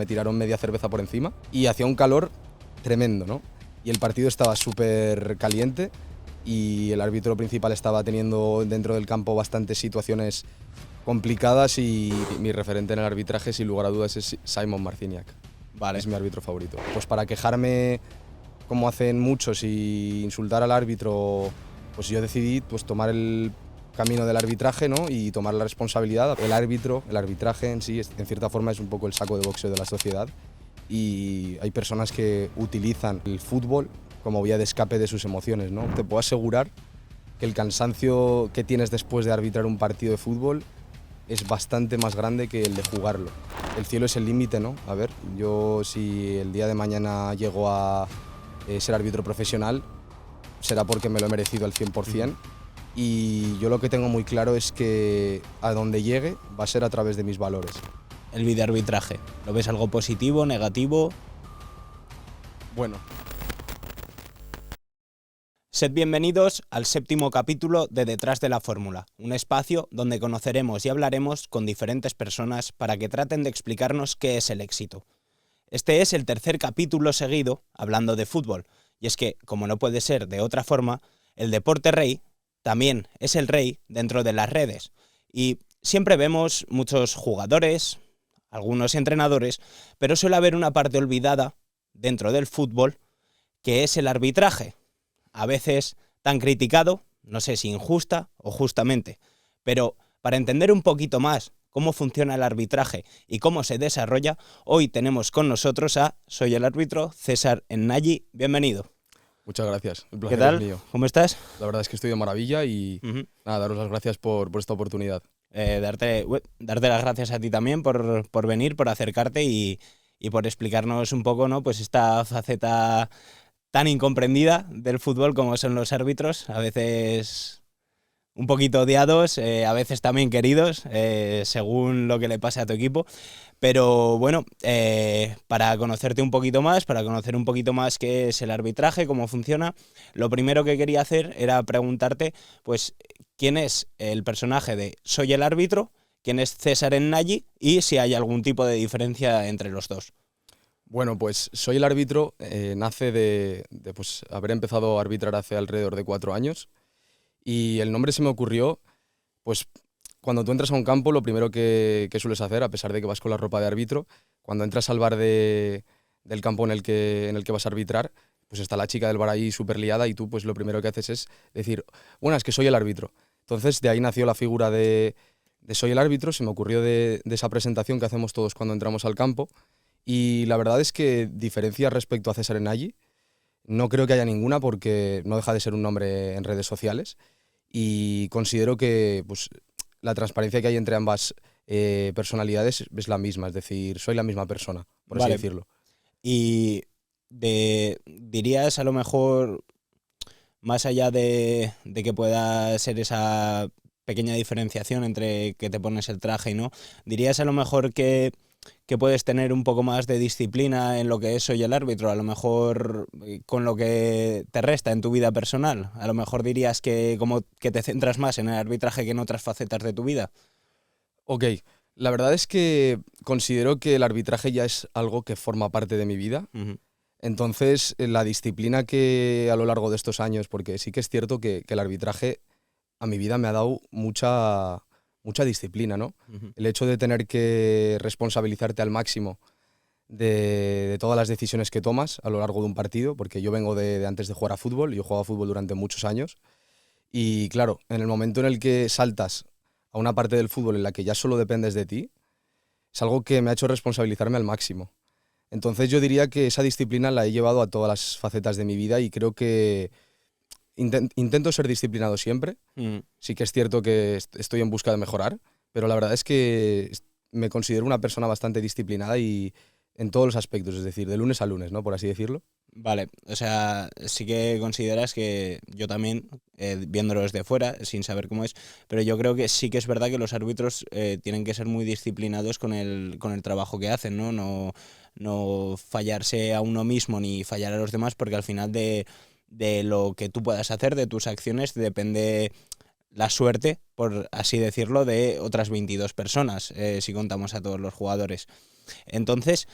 Me tiraron media cerveza por encima y hacía un calor tremendo, ¿no? Y el partido estaba súper caliente y el árbitro principal estaba teniendo dentro del campo bastantes situaciones complicadas y mi referente en el arbitraje, sin lugar a dudas, es Simon Marciniak. Vale. Es mi árbitro favorito. Pues para quejarme, como hacen muchos, y insultar al árbitro, pues yo decidí pues, tomar el camino del arbitraje, ¿no? Y tomar la responsabilidad. El árbitro, el arbitraje en sí, en cierta forma es un poco el saco de boxeo de la sociedad y hay personas que utilizan el fútbol como vía de escape de sus emociones, ¿no? Te puedo asegurar que el cansancio que tienes después de arbitrar un partido de fútbol es bastante más grande que el de jugarlo. El cielo es el límite, ¿no? A ver, yo si el día de mañana llego a ser árbitro profesional, será porque me lo he merecido al 100%. Y yo lo que tengo muy claro es que a donde llegue va a ser a través de mis valores. El videoarbitraje, ¿lo ves algo positivo, negativo? Bueno. Sed bienvenidos al 7º capítulo de Detrás de la Fórmula, un espacio donde conoceremos y hablaremos con diferentes personas para que traten de explicarnos qué es el éxito. Este es el tercer capítulo seguido hablando de fútbol, y es que, como no puede ser de otra forma, el deporte rey también es el rey dentro de las redes. Y siempre vemos muchos jugadores, algunos entrenadores, pero suele haber una parte olvidada dentro del fútbol, que es el arbitraje. A veces tan criticado, no sé si injusta o justamente, pero para entender un poquito más cómo funciona el arbitraje y cómo se desarrolla, hoy tenemos con nosotros a Soy el Árbitro, César Ennagli. Bienvenido. Muchas gracias, el placer ¿Qué tal? es mío. ¿Cómo estás? La verdad es que estoy de maravilla y nada, daros las gracias por esta oportunidad. Darte las gracias a ti también por venir, por acercarte y por explicarnos un poco, ¿no? Pues esta faceta tan incomprendida del fútbol como son los árbitros, a veces un poquito odiados, a veces también queridos, según lo que le pase a tu equipo. Pero bueno, para conocerte un poquito más, para conocer un poquito más qué es el arbitraje, cómo funciona, lo primero que quería hacer era preguntarte, pues, quién es el personaje de Soy el Árbitro, quién es César Ennagli y si hay algún tipo de diferencia entre los dos. Bueno, pues Soy el Árbitro nace de pues, haber empezado a arbitrar hace alrededor de 4 años y el nombre se me ocurrió, pues cuando tú entras a un campo lo primero que sueles hacer, a pesar de que vas con la ropa de árbitro, cuando entras al bar del campo en el que vas a arbitrar, pues está la chica del bar ahí súper liada y tú pues lo primero que haces es decir, bueno, es que soy el árbitro. Entonces de ahí nació la figura de Soy el Árbitro, se me ocurrió de esa presentación que hacemos todos cuando entramos al campo. Y la verdad es que diferencia respecto a César Ennagli, no creo que haya ninguna porque no deja de ser un nombre en redes sociales y considero que pues, la transparencia que hay entre ambas personalidades es la misma, es decir, soy la misma persona, por así decirlo. Y dirías a lo mejor, más allá de que pueda ser esa pequeña diferenciación entre que te pones el traje y no, dirías a lo mejor que puedes tener un poco más de disciplina en lo que es Soy el Árbitro, a lo mejor con lo que te resta en tu vida personal. A lo mejor dirías que como que te centras más en el arbitraje que en otras facetas de tu vida. Ok, la verdad es que considero que el arbitraje ya es algo que forma parte de mi vida. Entonces, la disciplina que a lo largo de estos años, porque sí que es cierto que el arbitraje a mi vida me ha dado mucha disciplina, ¿no? El hecho de tener que responsabilizarte al máximo de todas las decisiones que tomas a lo largo de un partido, porque yo vengo de antes de jugar a fútbol, yo he jugado a fútbol durante muchos años, y claro, en el momento en el que saltas a una parte del fútbol en la que ya solo dependes de ti, es algo que me ha hecho responsabilizarme al máximo. Entonces yo diría que esa disciplina la he llevado a todas las facetas de mi vida y creo que intento ser disciplinado siempre. Sí que es cierto que estoy en busca de mejorar, pero la verdad es que me considero una persona bastante disciplinada y en todos los aspectos, es decir, de lunes a lunes, ¿no? Por así decirlo. Vale, o sea, sí que consideras que yo también, viéndolo desde fuera, sin saber cómo es, pero yo creo que sí que es verdad que los árbitros tienen que ser muy disciplinados con el trabajo que hacen, ¿no? No fallarse a uno mismo ni fallar a los demás, porque al final de lo que tú puedas hacer, de tus acciones, depende la suerte, por así decirlo, de otras 22 personas, si contamos a todos los jugadores. Entonces,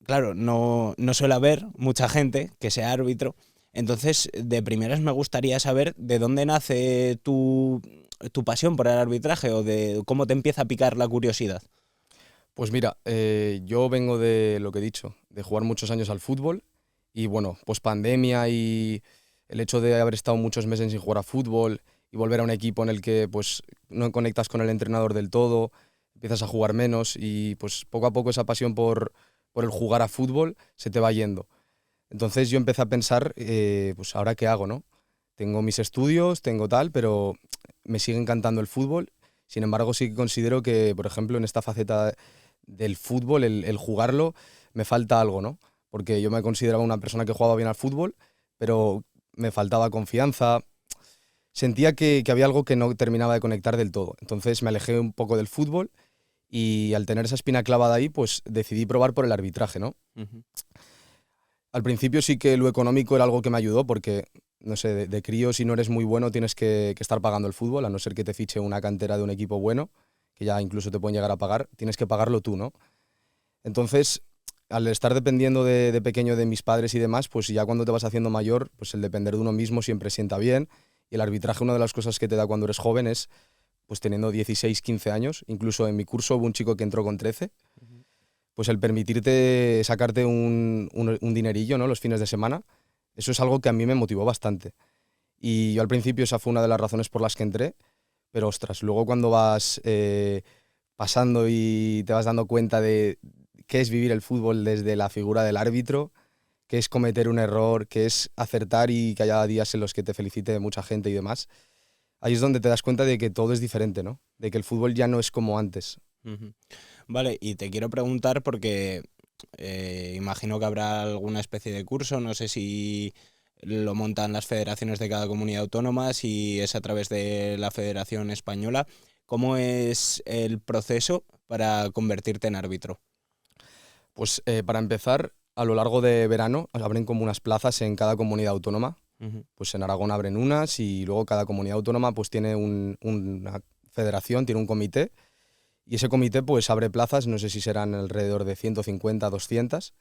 claro, no suele haber mucha gente que sea árbitro. Entonces, de primeras me gustaría saber de dónde nace tu pasión por el arbitraje o de cómo te empieza a picar la curiosidad. Pues mira, yo vengo de lo que he dicho, de jugar muchos años al fútbol y bueno, pues pandemia y el hecho de haber estado muchos meses sin jugar a fútbol y volver a un equipo en el que pues no conectas con el entrenador del todo, empiezas a jugar menos y pues poco a poco esa pasión por el jugar a fútbol se te va yendo. Entonces yo empecé a pensar, pues ahora qué hago, ¿no? Tengo mis estudios, tengo tal, pero me sigue encantando el fútbol. Sin embargo, sí que considero que, por ejemplo, en esta faceta del fútbol, el jugarlo, me falta algo, ¿no? Porque yo me consideraba una persona que jugaba bien al fútbol, pero me faltaba confianza. Sentía que había algo que no terminaba de conectar del todo. Entonces me alejé un poco del fútbol y al tener esa espina clavada ahí, pues decidí probar por el arbitraje, ¿no? Uh-huh. Al principio sí que lo económico era algo que me ayudó porque, no sé, de crío si no eres muy bueno tienes que estar pagando el fútbol, a no ser que te fiche una cantera de un equipo bueno, que ya incluso te pueden llegar a pagar, tienes que pagarlo tú, ¿no? Entonces, al estar dependiendo de pequeño de mis padres y demás, pues ya cuando te vas haciendo mayor, pues el depender de uno mismo siempre sienta bien. Y el arbitraje, una de las cosas que te da cuando eres joven es, pues teniendo 16, 15 años, incluso en mi curso hubo un chico que entró con 13, pues el permitirte sacarte un dinerillo, ¿no? Los fines de semana, eso es algo que a mí me motivó bastante. Y yo al principio esa fue una de las razones por las que entré, pero ostras, luego cuando vas pasando y te vas dando cuenta de qué es vivir el fútbol desde la figura del árbitro, qué es cometer un error, qué es acertar y que haya días en los que te felicite mucha gente y demás, ahí es donde te das cuenta de que todo es diferente, ¿no? De que el fútbol ya no es como antes. Uh-huh. Vale, y te quiero preguntar porque imagino que habrá alguna especie de curso, no sé si lo montan las federaciones de cada comunidad autónoma, si es a través de la Federación Española. ¿Cómo es el proceso para convertirte en árbitro? Pues para empezar, a lo largo de verano abren como unas plazas en cada comunidad autónoma. Uh-huh. Pues en Aragón abren unas y luego cada comunidad autónoma pues tiene una federación, tiene un comité y ese comité pues abre plazas, no sé si serán alrededor de 150, 200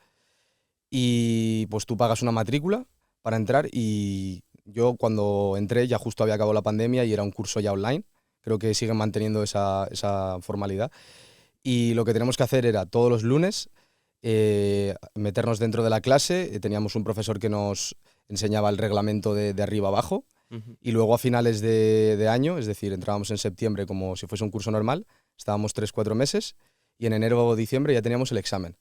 y pues tú pagas una matrícula para entrar y yo cuando entré ya justo había acabado la pandemia y era un curso ya online, creo que siguen manteniendo esa formalidad y lo que tenemos que hacer era todos los lunes meternos dentro de la clase, teníamos un profesor que nos enseñaba el reglamento de arriba abajo Uh-huh. y luego a finales de año, es decir, entrábamos en septiembre como si fuese un curso normal, estábamos 3-4 meses y en enero o diciembre ya teníamos el examen.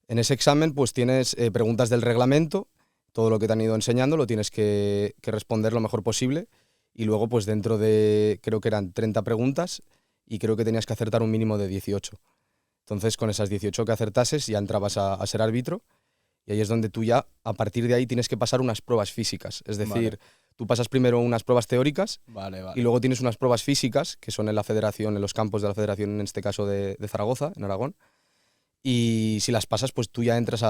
En ese examen pues tienes preguntas del reglamento, todo lo que te han ido enseñando lo tienes que responder lo mejor posible y luego pues dentro de, creo que eran 30 preguntas y creo que tenías que acertar un mínimo de 18. Entonces con esas 18 que acertases ya entrabas a ser árbitro y ahí es donde tú ya, a partir de ahí, tienes que pasar unas pruebas físicas. Es decir, Vale. tú pasas primero unas pruebas teóricas Vale, y luego tienes unas pruebas físicas, que son en la federación, en los campos de la federación, en este caso de Zaragoza, en Aragón. Y si las pasas, pues tú ya entras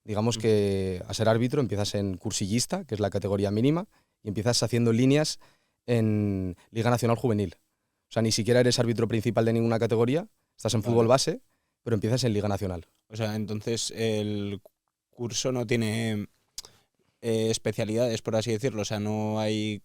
digamos que a ser árbitro, empiezas en cursillista, que es la categoría mínima, y empiezas haciendo líneas en Liga Nacional Juvenil. O sea, ni siquiera eres árbitro principal de ninguna categoría, estás en fútbol base, pero empiezas en Liga Nacional. O sea, entonces el curso no tiene especialidades, por así decirlo. O sea, no hay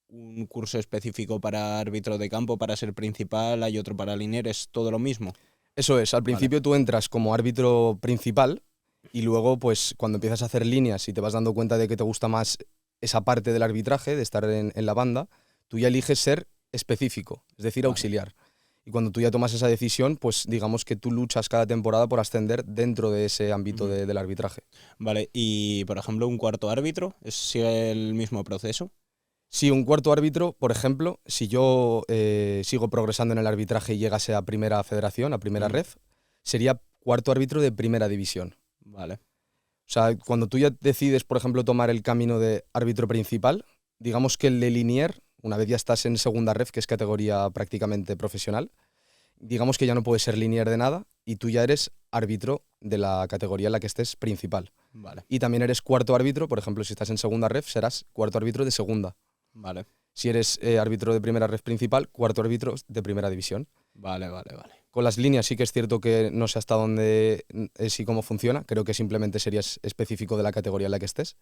un curso específico para árbitro de campo, para ser principal, hay otro para linier, es todo lo mismo. Eso es, al Vale. principio tú entras como árbitro principal y luego pues cuando empiezas a hacer líneas y te vas dando cuenta de que te gusta más esa parte del arbitraje, de estar en la banda, tú ya eliges ser específico, es decir, Vale. auxiliar. Y cuando tú ya tomas esa decisión, pues digamos que tú luchas cada temporada por ascender dentro de ese ámbito Ujú. del arbitraje. Vale, y por ejemplo, un cuarto árbitro, ¿sigue el mismo proceso? Si un cuarto árbitro, por ejemplo, si yo sigo progresando en el arbitraje y llegase a primera federación, a primera ref, sería cuarto árbitro de primera división. Vale. O sea, cuando tú ya decides, por ejemplo, tomar el camino de árbitro principal, digamos que el de linier, una vez ya estás en segunda ref, que es categoría prácticamente profesional, digamos que ya no puedes ser linier de nada y tú ya eres árbitro de la categoría en la que estés principal. Vale. Y también eres cuarto árbitro, por ejemplo, si estás en segunda ref, serás cuarto árbitro de segunda. Vale. Si eres árbitro de primera ref principal, cuarto árbitro de primera división. Vale, vale, vale. Con las líneas sí que es cierto que no sé hasta dónde es y cómo funciona. Creo que simplemente serías específico de la categoría en la que estés.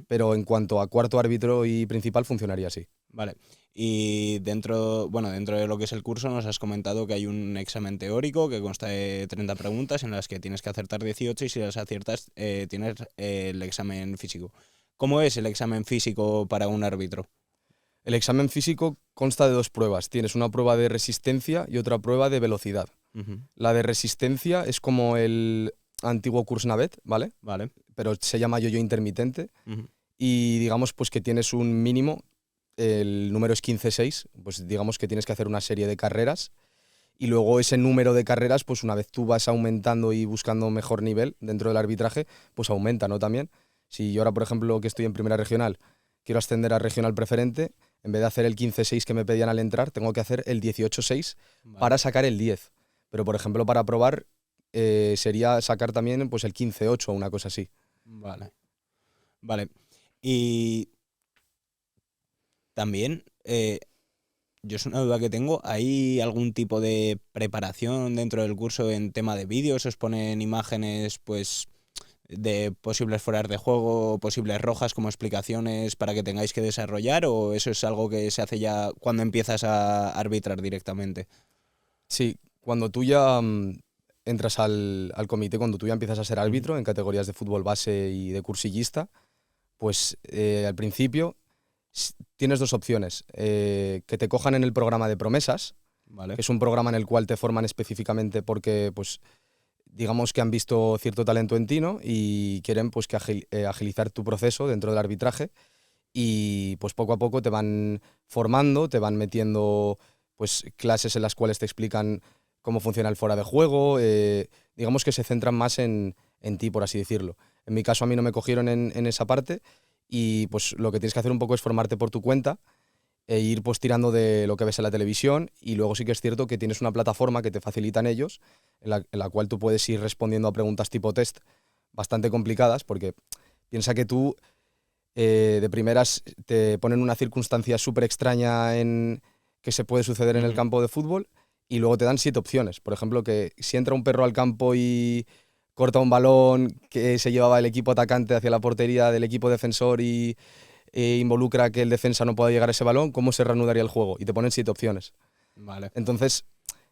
Pero en cuanto a cuarto árbitro y principal, funcionaría así. Vale. Y dentro de lo que es el curso nos has comentado que hay un examen teórico que consta de 30 preguntas en las que tienes que acertar 18 y si las aciertas tienes el examen físico. ¿Cómo es el examen físico para un árbitro? El examen físico consta de 2 pruebas. Tienes una prueba de resistencia y otra prueba de velocidad. La de resistencia es como el antiguo Kursnavet, ¿vale? Vale. Pero se llama yo-yo intermitente. Y digamos pues que tienes un mínimo, el número es 15-6, pues digamos que tienes que hacer una serie de carreras y luego ese número de carreras, pues una vez tú vas aumentando y buscando mejor nivel dentro del arbitraje, pues aumenta, ¿no? También. Si yo ahora, por ejemplo, que estoy en primera regional, quiero ascender a regional preferente, en vez de hacer el 15-6 que me pedían al entrar, tengo que hacer el 18-6 para sacar el 10. Pero, por ejemplo, para probar sería sacar también pues el 15-8 o una cosa así. Vale. Vale. Y también, yo es una duda que tengo, ¿hay algún tipo de preparación dentro del curso en tema de vídeos? ¿Os ponen imágenes pues de posibles fueras de juego, posibles rojas como explicaciones para que tengáis que desarrollar? ¿O eso es algo que se hace ya cuando empiezas a arbitrar directamente? Sí, cuando tú ya entras al comité, cuando tú ya empiezas a ser árbitro en categorías de fútbol base y de cursillista, pues al principio tienes 2 opciones. Que te cojan en el programa de promesas, Vale. que es un programa en el cual te forman específicamente porque, pues, digamos que han visto cierto talento en ti, ¿no? Y quieren pues, que agilizar tu proceso dentro del arbitraje y pues poco a poco te van formando, te van metiendo pues clases en las cuales te explican cómo funciona el fuera de juego, digamos que se centran más en ti, por así decirlo. En mi caso a mí no me cogieron en esa parte y pues lo que tienes que hacer un poco es formarte por tu cuenta e ir pues tirando de lo que ves en la televisión y luego sí que es cierto que tienes una plataforma que te facilitan ellos en la cual tú puedes ir respondiendo a preguntas tipo test bastante complicadas porque piensa que tú de primeras te ponen una circunstancia súper extraña que se puede suceder en el campo de fútbol y luego te dan 7 opciones. Por ejemplo, que si entra un perro al campo y corta un balón que se llevaba el equipo atacante hacia la portería del equipo defensor y involucra que el defensa no pueda llegar a ese balón, ¿cómo se reanudaría el juego? Y te ponen 7 opciones. Vale. Entonces,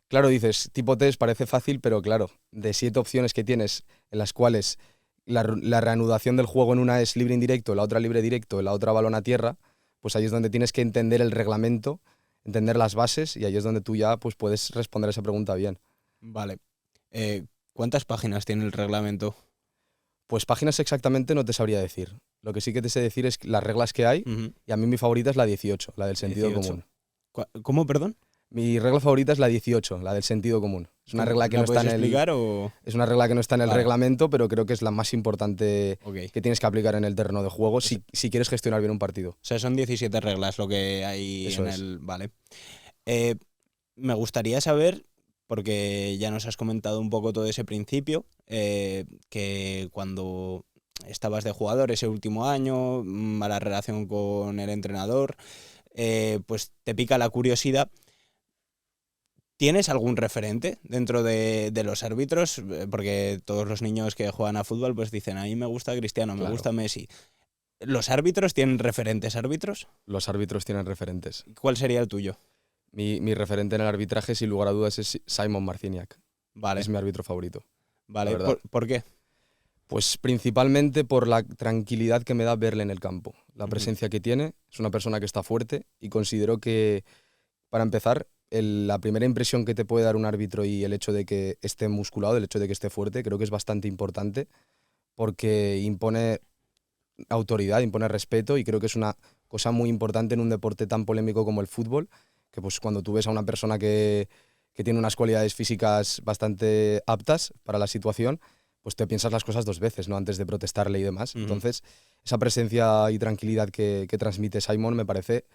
claro, dices, tipo test parece fácil, pero claro, de 7 opciones que tienes en las cuales la reanudación del juego en una es libre indirecto, en la otra libre directo, en la otra balón a tierra, pues ahí es donde tienes que entender el reglamento, entender las bases y ahí es donde tú ya pues, puedes responder a esa pregunta bien. Vale. ¿Cuántas páginas tiene el reglamento? Pues páginas exactamente no te sabría decir. Lo que sí que te sé decir es las reglas que hay y a mí mi favorita es la 18, la del sentido 18. común. ¿Cómo, perdón? Mi regla favorita es la 18, la del sentido común. Es una regla que no está en explicar o...? Es una regla que no está en el Vale. reglamento, pero creo que es la más importante Ok. que tienes que aplicar en el terreno de juego si quieres gestionar bien un partido. O sea, son 17 reglas lo que hay Eso en es. el... Vale. Me gustaría saber, porque ya nos has comentado un poco todo ese principio, que cuando estabas de jugador ese último año, mala relación con el entrenador, pues te pica la curiosidad. ¿Tienes algún referente dentro de los árbitros? Porque todos los niños que juegan a fútbol pues dicen, a mí me gusta Cristiano, me Claro. gusta Messi. ¿Los árbitros tienen referentes árbitros? Los árbitros tienen referentes. ¿Cuál sería el tuyo? Mi referente en el arbitraje, sin lugar a dudas, es Simon Marciniak. Vale, Es mi árbitro favorito. vale. la verdad. ¿Por qué? Pues principalmente por la tranquilidad que me da verle en el campo. La presencia que tiene, es una persona que está fuerte y considero que, para empezar, la primera impresión que te puede dar un árbitro y el hecho de que esté musculado, el hecho de que esté fuerte, creo que es bastante importante porque impone autoridad, impone respeto y creo que es una cosa muy importante en un deporte tan polémico como el fútbol, que pues cuando tú ves a una persona que tiene unas cualidades físicas bastante aptas para la situación, pues te piensas las cosas 2 veces, ¿no? Antes de protestarle y demás. Entonces, esa presencia y tranquilidad que transmite Simon me parece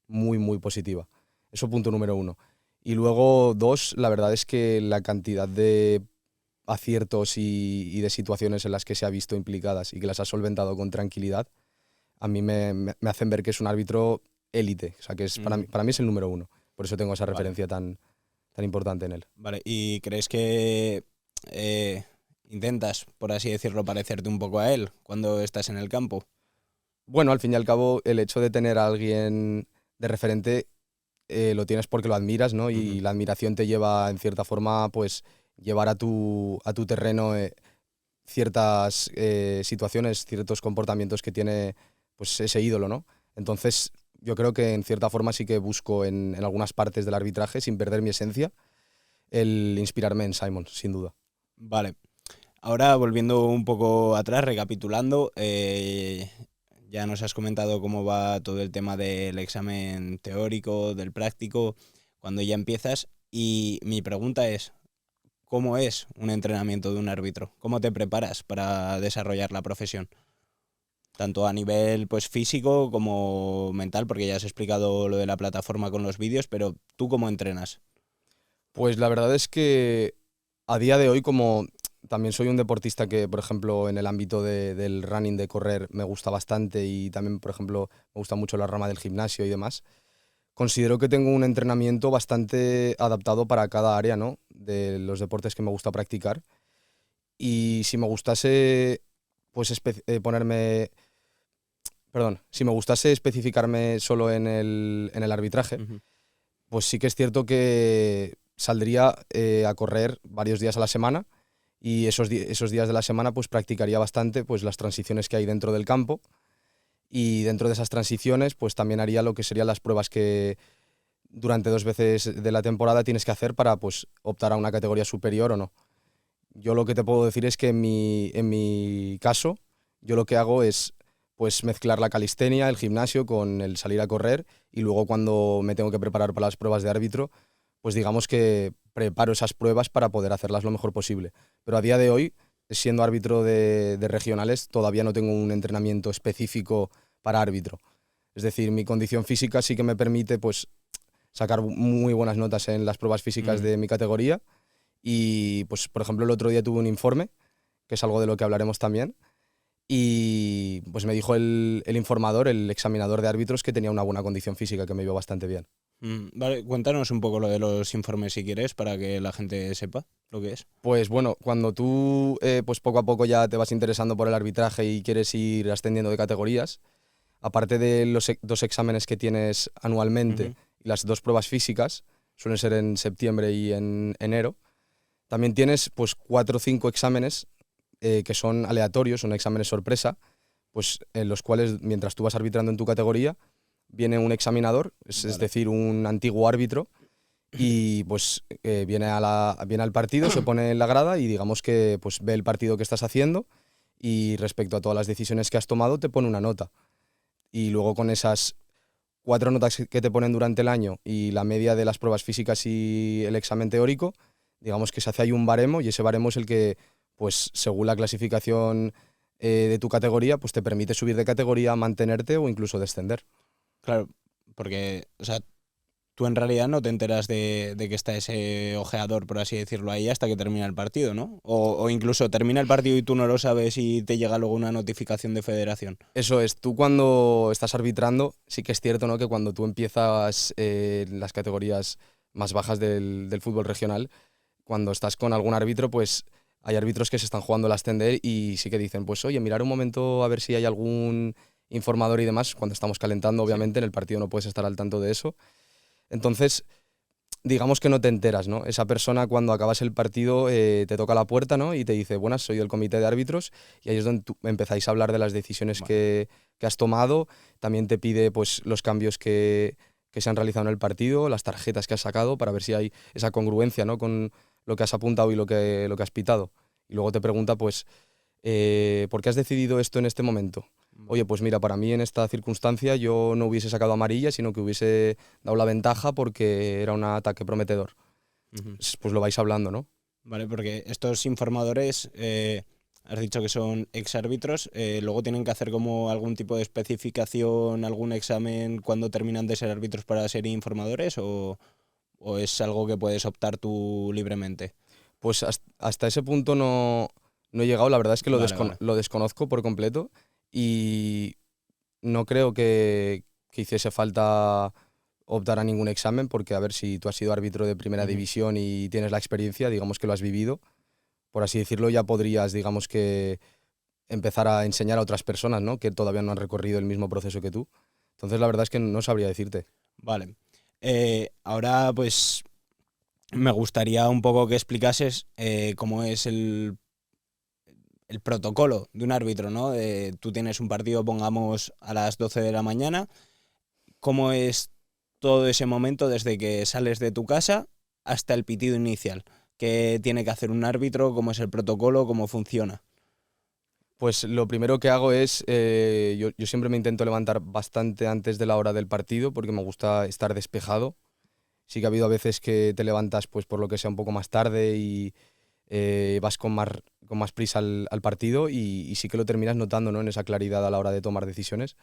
muy, muy positiva. Eso punto número 1. Y luego 2, la verdad es que la cantidad de aciertos y de situaciones en las que se ha visto implicadas y que las ha solventado con tranquilidad, a mí me hacen ver que es un árbitro élite. O sea, que es para mí es el número 1. Por eso tengo esa referencia tan tan importante en él. Vale, ¿y crees que intentas, por así decirlo, parecerte un poco a él cuando estás en el campo? Bueno, al fin y al cabo, el hecho de tener a alguien de referente lo tienes porque lo admiras, ¿no? Y la admiración te lleva, en cierta forma, pues llevar a tu terreno ciertas situaciones, ciertos comportamientos que tiene pues ese ídolo, ¿no? Entonces, yo creo que en cierta forma sí que busco en algunas partes del arbitraje, sin perder mi esencia, el inspirarme en Simon, sin duda. Vale. Ahora, volviendo un poco atrás, recapitulando, ya nos has comentado cómo va todo el tema del examen teórico, del práctico, cuando ya empiezas. Y mi pregunta es, ¿cómo es un entrenamiento de un árbitro? ¿Cómo te preparas para desarrollar la profesión? Tanto a nivel pues, físico como mental, porque ya has explicado lo de la plataforma con los vídeos, pero ¿tú cómo entrenas? Pues la verdad es que a día de hoy, como también soy un deportista que, por ejemplo, en el ámbito del running, de correr, me gusta bastante y también, por ejemplo, me gusta mucho la rama del gimnasio y demás, considero que tengo un entrenamiento bastante adaptado para cada área, ¿no? De los deportes que me gusta practicar. Y si me gustase, pues, ponerme... Perdón, si me gustase especificarme solo en el arbitraje, pues sí que es cierto que saldría a correr varios días a la semana y esos días de la semana pues practicaría bastante pues las transiciones que hay dentro del campo, y dentro de esas transiciones pues también haría lo que serían las pruebas que durante 2 veces de la temporada tienes que hacer para pues optar a una categoría superior o no. Yo lo que te puedo decir es que en mi caso yo lo que hago es pues mezclar la calistenia, el gimnasio con el salir a correr, y luego cuando me tengo que preparar para las pruebas de árbitro, pues digamos que preparo esas pruebas para poder hacerlas lo mejor posible. Pero a día de hoy, siendo árbitro de regionales, todavía no tengo un entrenamiento específico para árbitro. Es decir, mi condición física sí que me permite pues sacar muy buenas notas en las pruebas físicas de mi categoría, y pues por ejemplo el otro día tuve un informe, que es algo de lo que hablaremos también, y pues me dijo el informador, el examinador de árbitros, que tenía una buena condición física, que me iba bastante bien. Vale, cuéntanos un poco lo de los informes si quieres, para que la gente sepa lo que es. Pues bueno, cuando tú pues poco a poco ya te vas interesando por el arbitraje y quieres ir ascendiendo de categorías, aparte de los 2 exámenes que tienes anualmente y las 2 pruebas físicas, suelen ser en septiembre y en enero, también tienes pues 4 o 5 exámenes que son aleatorios, son exámenes sorpresa, pues en los cuales mientras tú vas arbitrando en tu categoría, viene un examinador, es decir, un antiguo árbitro, y pues viene al partido, se pone en la grada y digamos que pues ve el partido que estás haciendo, y respecto a todas las decisiones que has tomado te pone una nota. Y luego con esas 4 notas que te ponen durante el año y la media de las pruebas físicas y el examen teórico, digamos que se hace ahí un baremo, y ese baremo es el que, pues según la clasificación de tu categoría, pues te permite subir de categoría, mantenerte o incluso descender. Claro, porque, o sea, tú en realidad no te enteras de que está ese ojeador, por así decirlo, ahí hasta que termina el partido, ¿no? O incluso termina el partido y tú no lo sabes y te llega luego una notificación de federación. Eso es, tú cuando estás arbitrando, sí que es cierto, ¿no?, que cuando tú empiezas en las categorías más bajas del fútbol regional, cuando estás con algún árbitro, pues hay árbitros que se están jugando el ascender y sí que dicen, pues oye, mirar un momento a ver si hay algún informador y demás. Cuando estamos calentando, obviamente, en el partido no puedes estar al tanto de eso. Entonces, digamos que no te enteras, ¿no? Esa persona, cuando acabas el partido, te toca la puerta, ¿no?, y te dice, buenas, soy del comité de árbitros, y ahí es donde empezáis a hablar de las decisiones que has tomado. También te pide pues los cambios que se han realizado en el partido, las tarjetas que has sacado, para ver si hay esa congruencia, ¿no?, con lo que has apuntado y lo que has pitado. Y luego te pregunta, pues, ¿por qué has decidido esto en este momento? Oye, pues mira, para mí en esta circunstancia yo no hubiese sacado amarilla, sino que hubiese dado la ventaja porque era un ataque prometedor. Pues lo vais hablando, ¿no? Vale, porque estos informadores, has dicho que son exárbitros, luego tienen que hacer como algún tipo de especificación, algún examen cuando terminan de ser árbitros para ser informadores, o es algo que puedes optar tú libremente. Pues hasta ese punto no he llegado, la verdad es que Vale. lo desconozco por completo, y no creo que hiciese falta optar a ningún examen, porque a ver, si tú has sido árbitro de primera división y tienes la experiencia, digamos que lo has vivido, por así decirlo, ya podrías, digamos que, empezar a enseñar a otras personas, ¿no? Que todavía no han recorrido el mismo proceso que tú. Entonces, la verdad es que no sabría decirte. Vale. Ahora, pues, me gustaría un poco que explicases cómo es el protocolo de un árbitro, ¿no? Tú tienes un partido, pongamos, a las 12 de la mañana. ¿Cómo es todo ese momento desde que sales de tu casa hasta el pitido inicial? ¿Qué tiene que hacer un árbitro? ¿Cómo es el protocolo? ¿Cómo funciona? Pues lo primero que hago es, yo siempre me intento levantar bastante antes de la hora del partido porque me gusta estar despejado. Sí que ha habido a veces que te levantas pues por lo que sea un poco más tarde y vas con más prisa al partido y sí que lo terminas notando, ¿no? En esa claridad a la hora de tomar decisiones.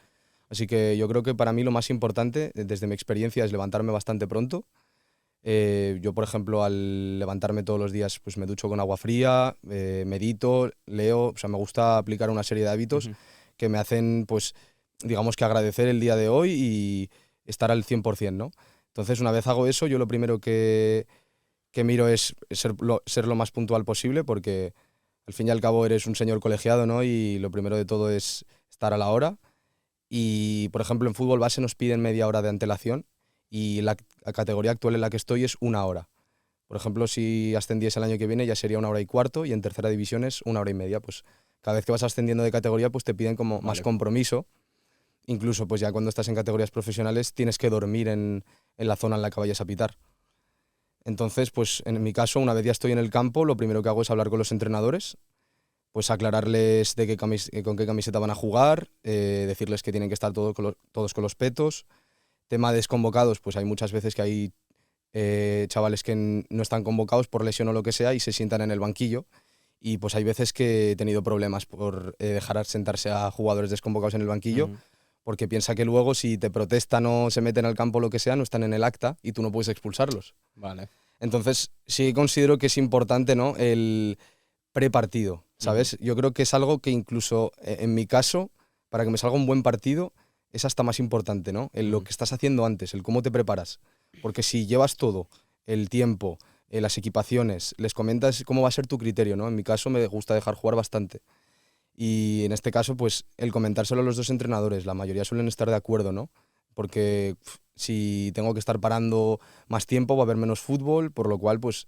Así que yo creo que para mí lo más importante, desde mi experiencia, es levantarme bastante pronto. Yo, por ejemplo, al levantarme todos los días, pues me ducho con agua fría, medito, leo, o sea, me gusta aplicar una serie de hábitos que me hacen, pues, digamos que agradecer el día de hoy y estar al 100%, ¿no? Entonces, una vez hago eso, yo lo primero que miro es ser lo más puntual posible, porque al fin y al cabo eres un señor colegiado, ¿no? Y lo primero de todo es estar a la hora. Y, por ejemplo, en fútbol base nos piden media hora de antelación y la categoría actual en la que estoy es una hora. Por ejemplo, si ascendiese el año que viene ya sería una hora y cuarto y en tercera división es una hora y media. Pues cada vez que vas ascendiendo de categoría pues te piden como más compromiso. Incluso pues ya cuando estás en categorías profesionales tienes que dormir en la zona en la que vayas a pitar. Entonces, pues en mi caso, una vez ya estoy en el campo, lo primero que hago es hablar con los entrenadores, pues aclararles con qué camiseta van a jugar, decirles que tienen que estar todos con los petos. Tema de desconvocados, pues hay muchas veces que hay chavales que no están convocados por lesión o lo que sea y se sientan en el banquillo. Y pues hay veces que he tenido problemas por dejar sentarse a jugadores desconvocados en el banquillo, porque piensa que luego si te protestan o se meten al campo o lo que sea, no están en el acta y tú no puedes expulsarlos. Vale. Entonces sí considero que es importante, ¿no? El prepartido, ¿sabes? Yo creo que es algo que incluso en mi caso, para que me salga un buen partido, es hasta más importante, ¿no? Lo que estás haciendo antes, el cómo te preparas. Porque si llevas todo, el tiempo, las equipaciones, les comentas cómo va a ser tu criterio, ¿no? En mi caso me gusta dejar jugar bastante. Y en este caso, pues el comentárselo a los dos entrenadores, la mayoría suelen estar de acuerdo, ¿no? Porque si tengo que estar parando más tiempo va a haber menos fútbol, por lo cual, pues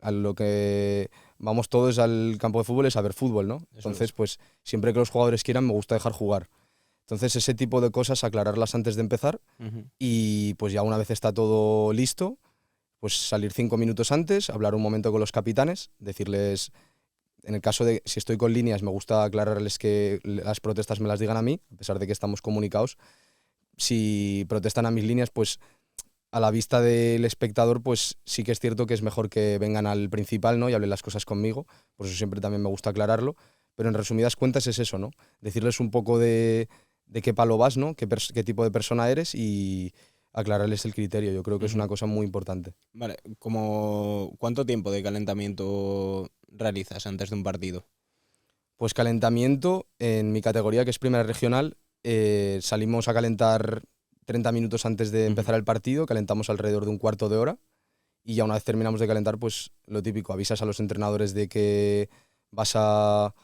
a lo que vamos todos al campo de fútbol es a ver fútbol, ¿no? Entonces, pues siempre que los jugadores quieran me gusta dejar jugar. Entonces, ese tipo de cosas, aclararlas antes de empezar y pues ya una vez está todo listo, pues salir 5 minutos antes, hablar un momento con los capitanes, decirles, en el caso de si estoy con líneas, me gusta aclararles que las protestas me las digan a mí, a pesar de que estamos comunicados. Si protestan a mis líneas, pues a la vista del espectador, pues sí que es cierto que es mejor que vengan al principal, ¿no? Y hablen las cosas conmigo, por eso siempre también me gusta aclararlo, pero en resumidas cuentas es eso, ¿no? Decirles un poco de qué palo vas, ¿no? Qué tipo de persona eres y aclararles el criterio. Yo creo que es una cosa muy importante. Vale, ¿cuánto tiempo de calentamiento realizas antes de un partido? Pues calentamiento, en mi categoría, que es primera regional, salimos a calentar 30 minutos antes de empezar el partido, calentamos alrededor de un cuarto de hora y ya una vez terminamos de calentar, pues lo típico, avisas a los entrenadores de que vas a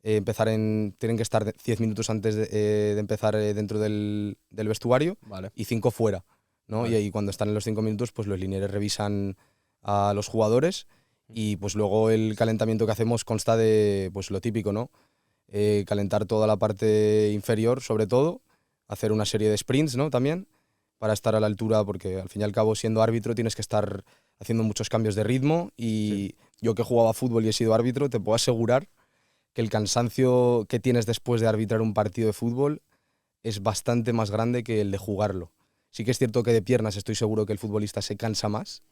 tienen que estar 10 minutos antes de empezar dentro del vestuario. Vale. Y 5 fuera, ¿no? Vale. Y ahí cuando están en los 5 minutos, pues los linieres revisan a los jugadores y pues luego el calentamiento que hacemos consta de pues lo típico, ¿no? Calentar toda la parte inferior, sobre todo, hacer una serie de sprints, ¿no? También, para estar a la altura, porque al fin y al cabo, siendo árbitro, tienes que estar haciendo muchos cambios de ritmo y yo que jugaba fútbol y he sido árbitro, te puedo asegurar que el cansancio que tienes después de arbitrar un partido de fútbol es bastante más grande que el de jugarlo. Sí que es cierto que de piernas estoy seguro que el futbolista se cansa más,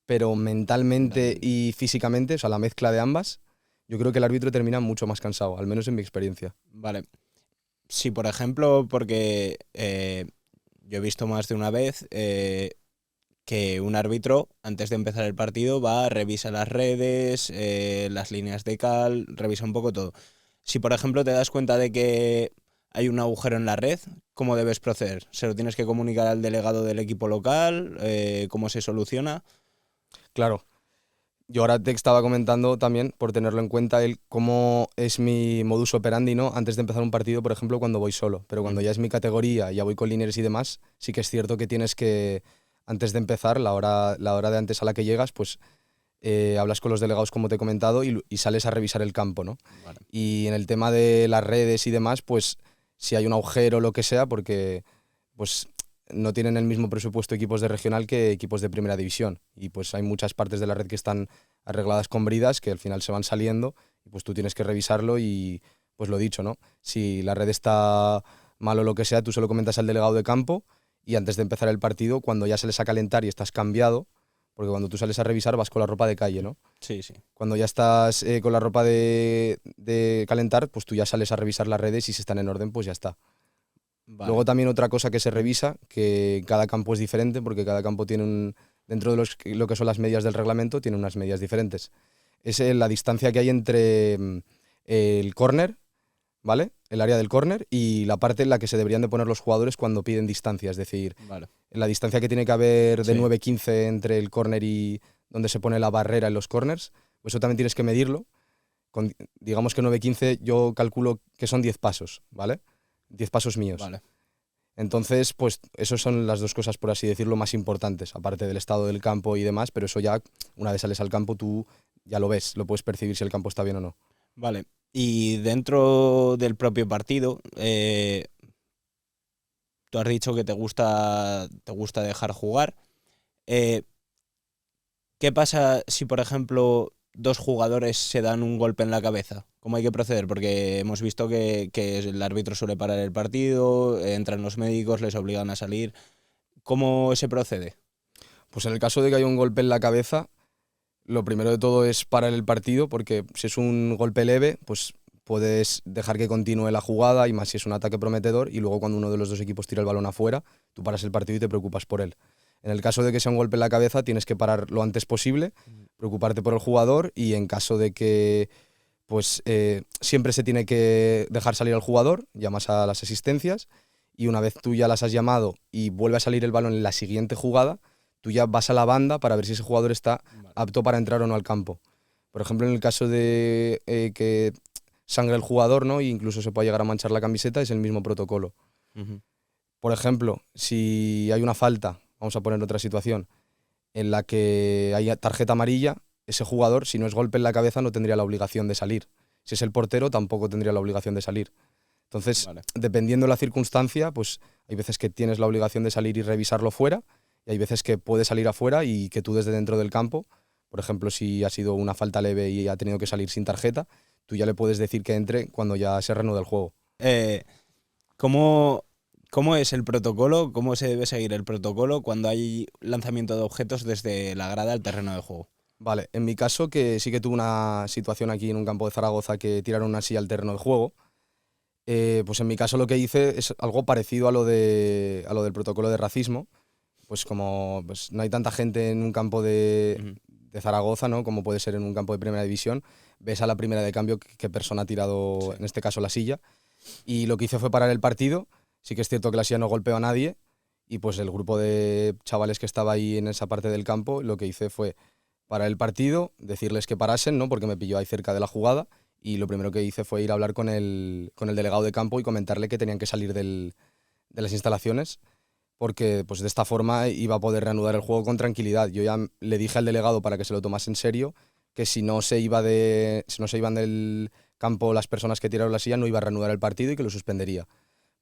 pero mentalmente y físicamente, o sea, la mezcla de ambas, yo creo que el árbitro termina mucho más cansado, al menos en mi experiencia. Vale. Si, por ejemplo, porque yo he visto más de una vez que un árbitro, antes de empezar el partido, va, revisa las redes, las líneas de cal, revisa un poco todo. Si, por ejemplo, te das cuenta de que hay un agujero en la red, ¿cómo debes proceder? ¿Se lo tienes que comunicar al delegado del equipo local? ¿Cómo se soluciona? Claro. Yo ahora te estaba comentando también, por tenerlo en cuenta, el cómo es mi modus operandi, ¿no? Antes de empezar un partido, por ejemplo, cuando voy solo. Pero cuando ya es mi categoría, ya voy con líneres y demás, sí que es cierto que tienes que, antes de empezar, la hora de antes a la que llegas, pues hablas con los delegados, como te he comentado, y sales a revisar el campo, ¿no? Vale. Y en el tema de las redes y demás, pues si hay un agujero o lo que sea, porque pues no tienen el mismo presupuesto equipos de regional que equipos de primera división. Y pues hay muchas partes de la red que están arregladas con bridas que al final se van saliendo y pues tú tienes que revisarlo y pues lo dicho, ¿no? Si la red está mal o lo que sea, tú se lo comentas al delegado de campo y antes de empezar el partido, cuando ya sales a calentar y estás cambiado, porque cuando tú sales a revisar vas con la ropa de calle, ¿no? Sí, sí. Cuando ya estás con la ropa de calentar, pues tú ya sales a revisar las redes y si están en orden, pues ya está. Vale. Luego también otra cosa que se revisa, que cada campo es diferente, porque cada campo tiene dentro de lo que son las medidas del reglamento, tiene unas medidas diferentes. Es la distancia que hay entre el córner, ¿vale? El área del córner y la parte en la que se deberían de poner los jugadores cuando piden distancia, es decir, Vale. la distancia que tiene que haber de Sí. 9-15 entre el córner y donde se pone la barrera en los corners, pues eso también tienes que medirlo. Digamos que 9-15 yo calculo que son 10 pasos, ¿vale? 10 pasos míos. Vale. Entonces, pues esas son las dos cosas, por así decirlo, más importantes, aparte del estado del campo y demás, pero eso ya, una vez sales al campo, tú ya lo ves, lo puedes percibir si el campo está bien o no. Vale. Y dentro del propio partido, tú has dicho que te gusta dejar jugar. ¿Qué pasa si, por ejemplo, dos jugadores se dan un golpe en la cabeza? ¿Cómo hay que proceder? Porque hemos visto que el árbitro suele parar el partido, entran los médicos, les obligan a salir. ¿Cómo se procede? Pues en el caso de que haya un golpe en la cabeza, lo primero de todo es parar el partido, porque si es un golpe leve, pues puedes dejar que continúe la jugada y más si es un ataque prometedor y luego cuando uno de los dos equipos tira el balón afuera, tú paras el partido y te preocupas por él. En el caso de que sea un golpe en la cabeza, tienes que parar lo antes posible, preocuparte por el jugador y en caso de que pues siempre se tiene que dejar salir al jugador, llamas a las asistencias y una vez tú ya las has llamado y vuelve a salir el balón en la siguiente jugada, tú ya vas a la banda para ver si ese jugador está apto para entrar o no al campo. Por ejemplo, en el caso de que sangre el jugador, ¿no? E incluso se pueda llegar a manchar la camiseta, es el mismo protocolo. Uh-huh. Por ejemplo, si hay una falta, vamos a poner otra situación, en la que hay tarjeta amarilla, ese jugador, si no es golpe en la cabeza, no tendría la obligación de salir. Si es el portero, tampoco tendría la obligación de salir. Entonces, dependiendo de la circunstancia, pues hay veces que tienes la obligación de salir y revisarlo fuera, y hay veces que puede salir afuera y que tú desde dentro del campo, por ejemplo, si ha sido una falta leve y ha tenido que salir sin tarjeta, tú ya le puedes decir que entre cuando ya se reanude el juego. ¿Cómo es el protocolo? ¿Cómo se debe seguir el protocolo cuando hay lanzamiento de objetos desde la grada al terreno de juego? Vale, en mi caso, que sí que tuve una situación aquí en un campo de Zaragoza que tiraron una silla al terreno de juego, pues en mi caso lo que hice es algo parecido a lo del protocolo de racismo. Pues como pues, no hay tanta gente en un campo de Zaragoza, ¿no? Como puede ser en un campo de primera división, ves a la primera de cambio qué persona ha tirado, en este caso, la silla. Y lo que hice fue parar el partido. Sí que es cierto que la silla no golpeó a nadie. Y pues el grupo de chavales que estaba ahí en esa parte del campo, lo que hice fue parar el partido, decirles que parasen, ¿no? Porque me pilló ahí cerca de la jugada. Y lo primero que hice fue ir a hablar con el delegado de campo y comentarle que tenían que salir de las instalaciones, porque pues de esta forma iba a poder reanudar el juego con tranquilidad. Yo ya le dije al delegado para que se lo tomase en serio, que si no se iban del campo las personas que tiraron la silla, no iba a reanudar el partido y que lo suspendería,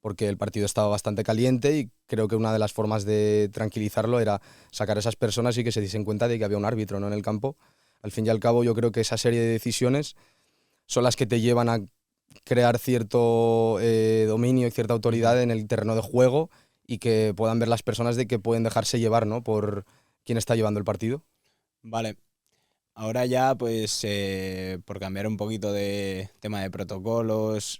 porque el partido estaba bastante caliente y creo que una de las formas de tranquilizarlo era sacar a esas personas y que se diesen cuenta de que había un árbitro, ¿no?, en el campo. Al fin y al cabo, yo creo que esa serie de decisiones son las que te llevan a crear cierto dominio y cierta autoridad en el terreno de juego y que puedan ver las personas de que pueden dejarse llevar, ¿no?, por quién está llevando el partido. Vale. Ahora ya, pues, por cambiar un poquito de tema de protocolos,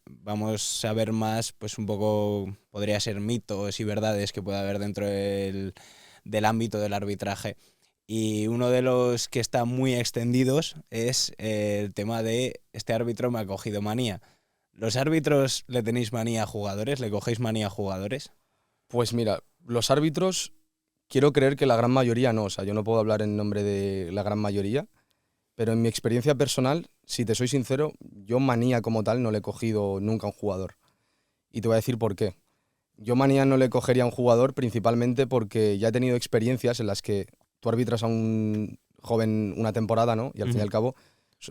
vamos a ver más, pues un poco, podría ser mitos y verdades que pueda haber dentro del ámbito del arbitraje. Y uno de los que está muy extendidos es el tema de este árbitro me ha cogido manía. ¿Los árbitros le tenéis manía a jugadores? ¿Le cogéis manía a jugadores? Pues mira, los árbitros, quiero creer que la gran mayoría no, o sea, yo no puedo hablar en nombre de la gran mayoría, pero en mi experiencia personal, si te soy sincero, yo manía como tal no le he cogido nunca a un jugador. Y te voy a decir por qué. Yo manía no le cogería a un jugador principalmente porque ya he tenido experiencias en las que tú arbitras a un joven una temporada, ¿no? Y al fin y al cabo,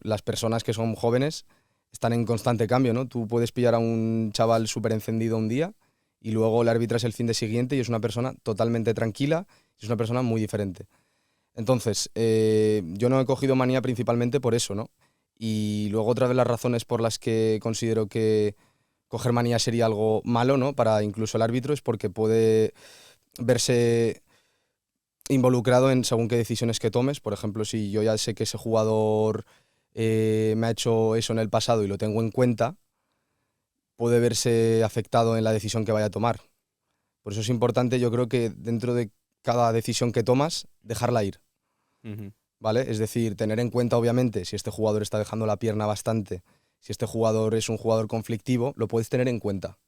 las personas que son jóvenes están en constante cambio, ¿no? Tú puedes pillar a un chaval súper encendido un día y luego le arbitras el fin de siguiente y es una persona totalmente tranquila y es una persona muy diferente. Entonces, yo no he cogido manía principalmente por eso, ¿no? Y luego otra de las razones por las que considero que coger manía sería algo malo, ¿no? Para incluso el árbitro es porque puede verse involucrado en según qué decisiones que tomes. Por ejemplo, si yo ya sé que ese jugador me ha hecho eso en el pasado y lo tengo en cuenta, puede verse afectado en la decisión que vaya a tomar. Por eso es importante, yo creo que dentro de cada decisión que tomas, dejarla ir. ¿Vale? Es decir, tener en cuenta, obviamente, si este jugador está dejando la pierna bastante, si este jugador es un jugador conflictivo, lo puedes tener en cuenta.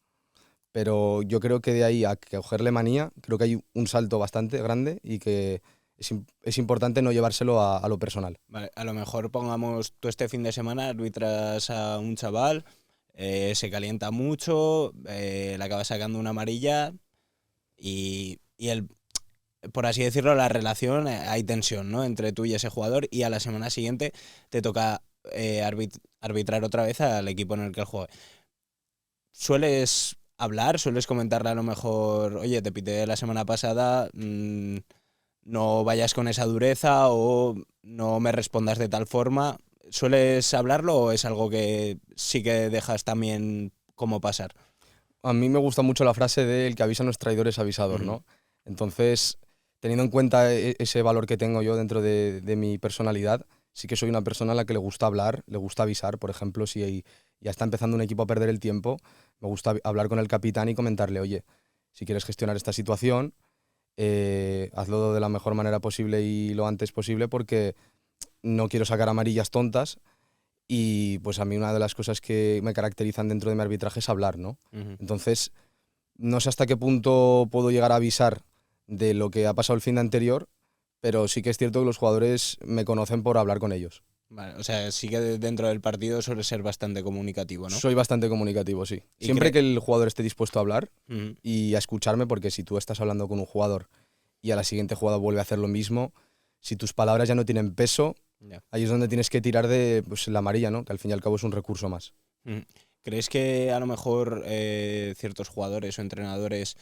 Pero yo creo que de ahí a cogerle manía, creo que hay un salto bastante grande y que es importante no llevárselo a lo personal. Vale, a lo mejor pongamos tú este fin de semana arbitras a un chaval, se calienta mucho, le acaba sacando una amarilla y el, por así decirlo, la relación, hay tensión, ¿no? Entre tú y ese jugador y a la semana siguiente te toca arbitrar otra vez al equipo en el que él juega. ¿Sueles hablar? ¿Sueles comentarle a lo mejor, oye, te pité la semana pasada, no vayas con esa dureza o no me respondas de tal forma? ¿Sueles hablarlo o es algo que sí que dejas también como pasar? A mí me gusta mucho la frase de el que avisa no es traidor es avisador, ¿no? Entonces, teniendo en cuenta ese valor que tengo yo dentro de mi personalidad, sí que soy una persona a la que le gusta hablar, le gusta avisar. Por ejemplo, si ya está empezando un equipo a perder el tiempo, me gusta hablar con el capitán y comentarle, oye, si quieres gestionar esta situación, hazlo de la mejor manera posible y lo antes posible porque no quiero sacar amarillas tontas y pues a mí una de las cosas que me caracterizan dentro de mi arbitraje es hablar, ¿no? Entonces, no sé hasta qué punto puedo llegar a avisar de lo que ha pasado el fin de anterior, pero sí que es cierto que los jugadores me conocen por hablar con ellos. Vale, o sea, sí que dentro del partido suele ser bastante comunicativo, ¿no? Soy bastante comunicativo, sí. ¿Y Siempre que el jugador esté dispuesto a hablar y a escucharme, porque si tú estás hablando con un jugador y a la siguiente jugada vuelve a hacer lo mismo, si tus palabras ya no tienen peso, ahí es donde tienes que tirar de pues, la amarilla, ¿no? Que al fin y al cabo es un recurso más. ¿Crees que a lo mejor ciertos jugadores o entrenadores,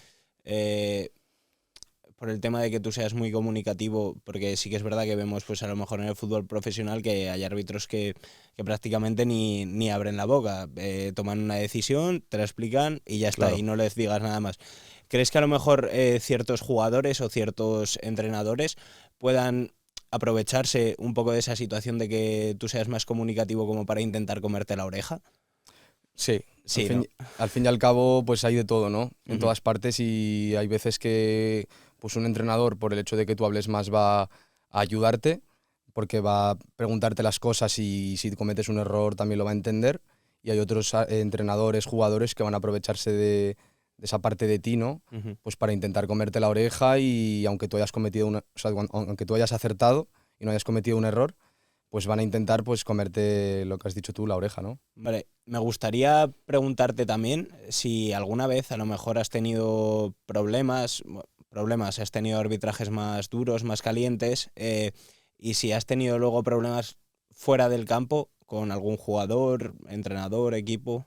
por el tema de que tú seas muy comunicativo, porque sí que es verdad que vemos pues a lo mejor en el fútbol profesional que hay árbitros que prácticamente ni abren la boca, toman una decisión, te la explican y ya está, Claro. y no les digas nada más? ¿Crees que a lo mejor ciertos jugadores o ciertos entrenadores puedan aprovecharse un poco de esa situación de que tú seas más comunicativo como para intentar comerte la oreja? Sí, Sí, ¿no? al fin y al cabo pues hay de todo, ¿no? En todas partes y hay veces que pues un entrenador por el hecho de que tú hables más va a ayudarte porque va a preguntarte las cosas y si cometes un error también lo va a entender y hay otros entrenadores, jugadores que van a aprovecharse de esa parte de ti, ¿no? Pues para intentar comerte la oreja y aunque tú hayas cometido aunque tú hayas acertado y no hayas cometido un error, pues van a intentar pues comerte lo que has dicho tú, la oreja, ¿no? Vale, me gustaría preguntarte también si alguna vez a lo mejor has tenido problemas, has tenido arbitrajes más duros, más calientes, y si has tenido luego problemas fuera del campo con algún jugador, entrenador, equipo.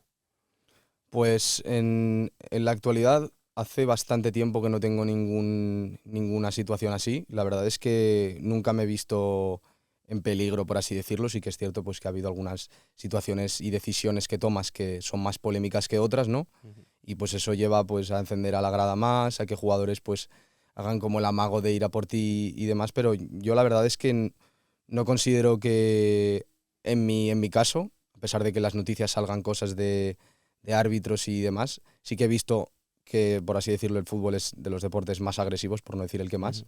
Pues en la actualidad hace bastante tiempo que no tengo ninguna situación así. La verdad es que nunca me he visto en peligro, por así decirlo. Sí que es cierto pues, que ha habido algunas situaciones y decisiones que tomas que son más polémicas que otras, ¿no? Y pues eso lleva pues, a encender a la grada más, a que jugadores pues, hagan como el amago de ir a por ti y demás. Pero yo la verdad es que no considero que en mi caso, a pesar de que las noticias salgan cosas de árbitros y demás, sí que he visto que, por así decirlo, el fútbol es de los deportes más agresivos, por no decir el que más,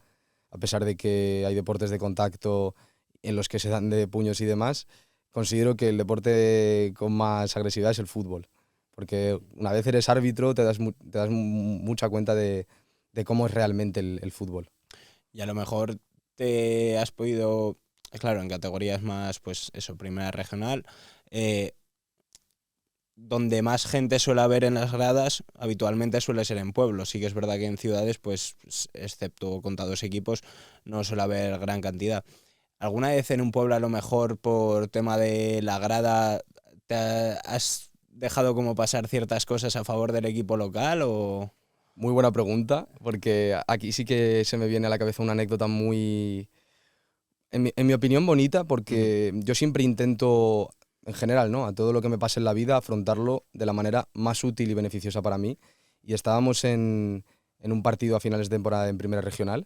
a pesar de que hay deportes de contacto en los que se dan de puños y demás, considero que el deporte con más agresividad es el fútbol. Porque una vez eres árbitro te das mucha cuenta de cómo es realmente el fútbol. Y a lo mejor te has podido, claro, en categorías más, pues eso, primera regional, donde más gente suele haber en las gradas, habitualmente suele ser en pueblos. Sí que es verdad que en ciudades, pues, excepto contados equipos, no suele haber gran cantidad. ¿Alguna vez en un pueblo, a lo mejor por tema de la grada, has dejado como pasar ciertas cosas a favor del equipo local o...? Muy buena pregunta, porque aquí sí que se me viene a la cabeza una anécdota muy, en mi opinión, bonita, porque yo siempre intento, en general, ¿no?, a todo lo que me pase en la vida, afrontarlo de la manera más útil y beneficiosa para mí. Y estábamos en un partido a finales de temporada en Primera Regional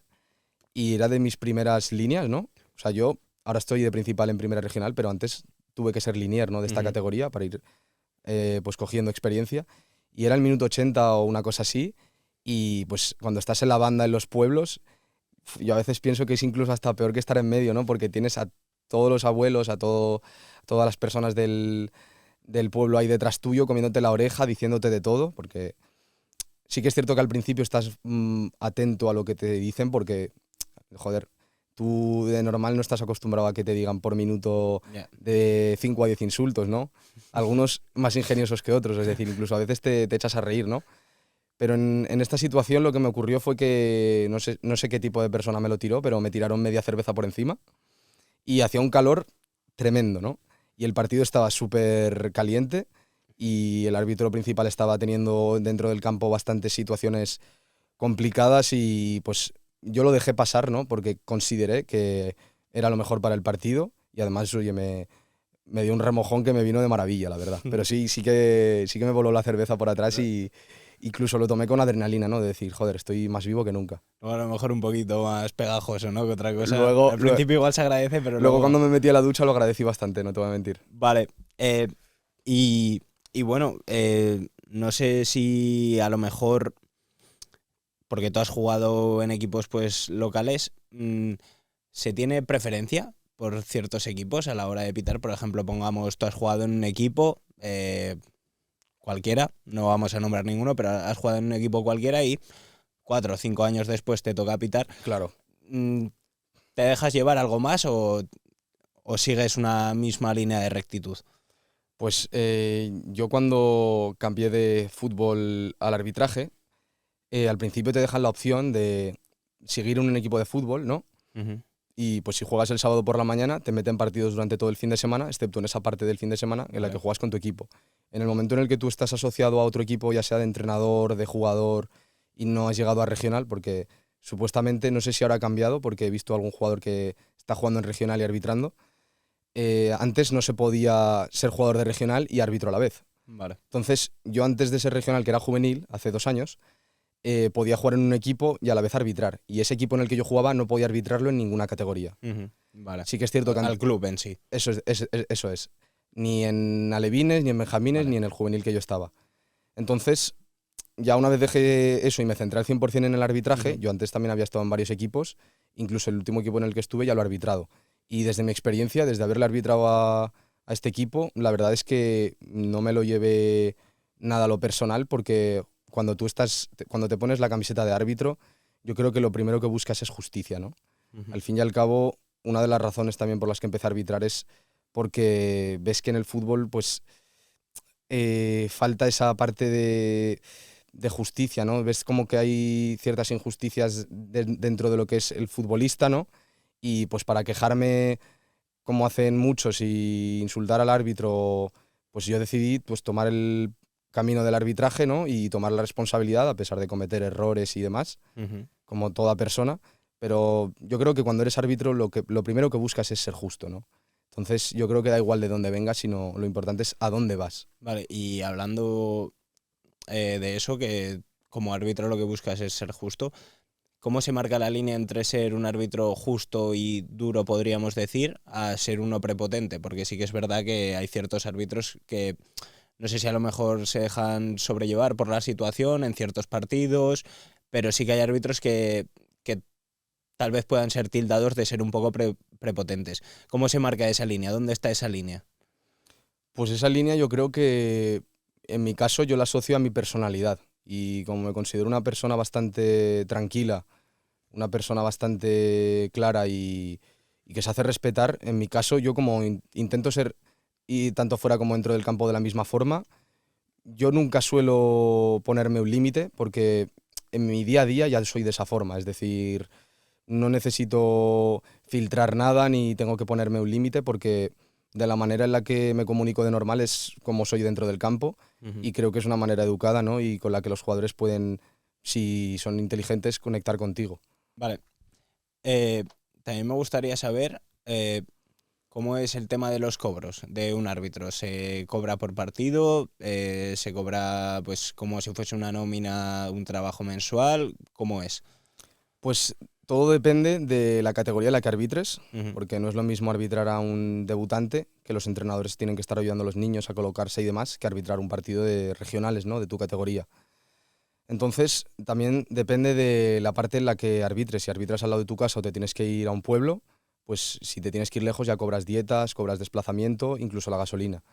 y era de mis primeras líneas, ¿no? O sea, yo ahora estoy de principal en Primera Regional, pero antes tuve que ser linier, ¿no?, de esta categoría para ir pues cogiendo experiencia. Y era el minuto 80 o una cosa así. Y pues cuando estás en la banda en los pueblos, yo a veces pienso que es incluso hasta peor que estar en medio, ¿no? Porque tienes a todos los abuelos, todas las personas del pueblo ahí detrás tuyo, comiéndote la oreja, diciéndote de todo, porque sí que es cierto que al principio estás atento a lo que te dicen, porque, joder, tú de normal no estás acostumbrado a que te digan por minuto de 5 a 10 insultos, ¿no? Algunos más ingeniosos que otros, es decir, incluso a veces te echas a reír, ¿no? Pero en esta situación lo que me ocurrió fue que no sé qué tipo de persona me lo tiró, pero me tiraron media cerveza por encima y hacía un calor tremendo, ¿no? Y el partido estaba súper caliente y el árbitro principal estaba teniendo dentro del campo bastantes situaciones complicadas y pues yo lo dejé pasar, ¿no? Porque consideré que era lo mejor para el partido y además, oye, me dio un remojón que me vino de maravilla, la verdad. Pero sí que me voló la cerveza por atrás y incluso lo tomé con adrenalina, ¿no? De decir, joder, estoy más vivo que nunca. O a lo mejor un poquito más pegajoso, ¿no?, que otra cosa. Luego, Al principio igual se agradece, pero luego cuando me metí a la ducha lo agradecí bastante, no te voy a mentir. Vale. Y bueno, no sé si a lo mejor, porque tú has jugado en equipos pues locales, ¿se tiene preferencia por ciertos equipos a la hora de pitar? Por ejemplo, pongamos, tú has jugado en un equipo cualquiera, no vamos a nombrar ninguno, pero has jugado en un equipo cualquiera y 4 o 5 años después te toca pitar. Claro. ¿Te dejas llevar algo más o sigues una misma línea de rectitud? Pues yo cuando cambié de fútbol al arbitraje, al principio te dejan la opción de seguir en un equipo de fútbol, ¿no? Y pues si juegas el sábado por la mañana, te meten partidos durante todo el fin de semana, excepto en esa parte del fin de semana en la que juegas con tu equipo. En el momento en el que tú estás asociado a otro equipo, ya sea de entrenador, de jugador, y no has llegado a regional, porque supuestamente, no sé si ahora ha cambiado, porque he visto a algún jugador que está jugando en regional y arbitrando. Antes no se podía ser jugador de regional y árbitro a la vez. Vale. Entonces, yo antes de ser regional, que era juvenil, hace 2 años, podía jugar en un equipo y a la vez arbitrar. Y ese equipo en el que yo jugaba no podía arbitrarlo en ninguna categoría. Vale. Sí que es cierto que... Al club en sí. Eso es. Ni en alevines, ni en benjamines, ni en el juvenil que yo estaba. Entonces, ya una vez dejé eso y me centré al 100% en el arbitraje, yo antes también había estado en varios equipos, incluso el último equipo en el que estuve ya lo he arbitrado. Y desde mi experiencia, desde haberle arbitrado a este equipo, la verdad es que no me lo llevé nada a lo personal, porque cuando te pones la camiseta de árbitro, yo creo que lo primero que buscas es justicia, ¿no? Al fin y al cabo, una de las razones también por las que empecé a arbitrar es porque ves que en el fútbol pues falta esa parte de justicia, ¿no? Ves como que hay ciertas injusticias dentro de lo que es el futbolista, ¿no? Y pues para quejarme, como hacen muchos, y insultar al árbitro, pues yo decidí pues tomar el camino del arbitraje, ¿no? Y tomar la responsabilidad, a pesar de cometer errores y demás, como toda persona. Pero yo creo que cuando eres árbitro lo primero que buscas es ser justo, ¿no? Entonces yo creo que da igual de dónde vengas, sino lo importante es a dónde vas. Vale, y hablando de eso, que como árbitro lo que buscas es ser justo, ¿cómo se marca la línea entre ser un árbitro justo y duro, podríamos decir, a ser uno prepotente? Porque sí que es verdad que hay ciertos árbitros que no sé si a lo mejor se dejan sobrellevar por la situación en ciertos partidos, pero sí que hay árbitros que tal vez puedan ser tildados de ser un poco prepotentes. ¿Cómo se marca esa línea? ¿Dónde está esa línea? Pues esa línea yo creo que en mi caso yo la asocio a mi personalidad y como me considero una persona bastante tranquila, una persona bastante clara y que se hace respetar, en mi caso yo como intento ser, y tanto fuera como dentro del campo de la misma forma, yo nunca suelo ponerme un límite porque en mi día a día ya soy de esa forma, es decir, no necesito filtrar nada ni tengo que ponerme un límite porque de la manera en la que me comunico de normal es como soy dentro del campo y creo que es una manera educada, ¿no? Y con la que los jugadores pueden, si son inteligentes, conectar contigo. Vale. Eh, También me gustaría saber cómo es el tema de los cobros de un árbitro. ¿Se cobra por partido? ¿Se cobra pues como si fuese una nómina, un trabajo mensual? ¿Cómo es? Pues todo depende de la categoría en la que arbitres, Ujú. porque no es lo mismo arbitrar a un debutante, que los entrenadores tienen que estar ayudando a los niños a colocarse y demás, que arbitrar un partido de regionales, ¿no? De tu categoría. Entonces, también depende de la parte en la que arbitres. Si arbitras al lado de tu casa o te tienes que ir a un pueblo, pues si te tienes que ir lejos ya cobras dietas, cobras desplazamiento, incluso la gasolina.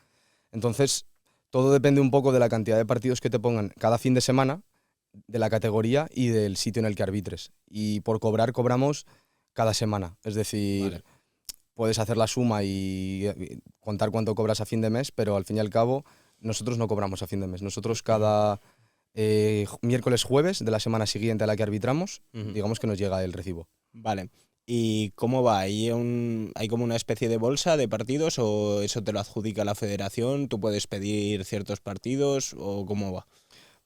Entonces, todo depende un poco de la cantidad de partidos que te pongan cada fin de semana, de la categoría y del sitio en el que arbitres. Y por cobrar, cobramos cada semana. Es decir, Vale. puedes hacer la suma y contar cuánto cobras a fin de mes, pero al fin y al cabo, nosotros no cobramos a fin de mes. Nosotros cada miércoles, jueves de la semana siguiente a la que arbitramos, Ujú. digamos que nos llega el recibo. Vale. ¿Y cómo va? ¿Hay como una especie de bolsa de partidos o eso te lo adjudica la federación? ¿Tú puedes pedir ciertos partidos o cómo va?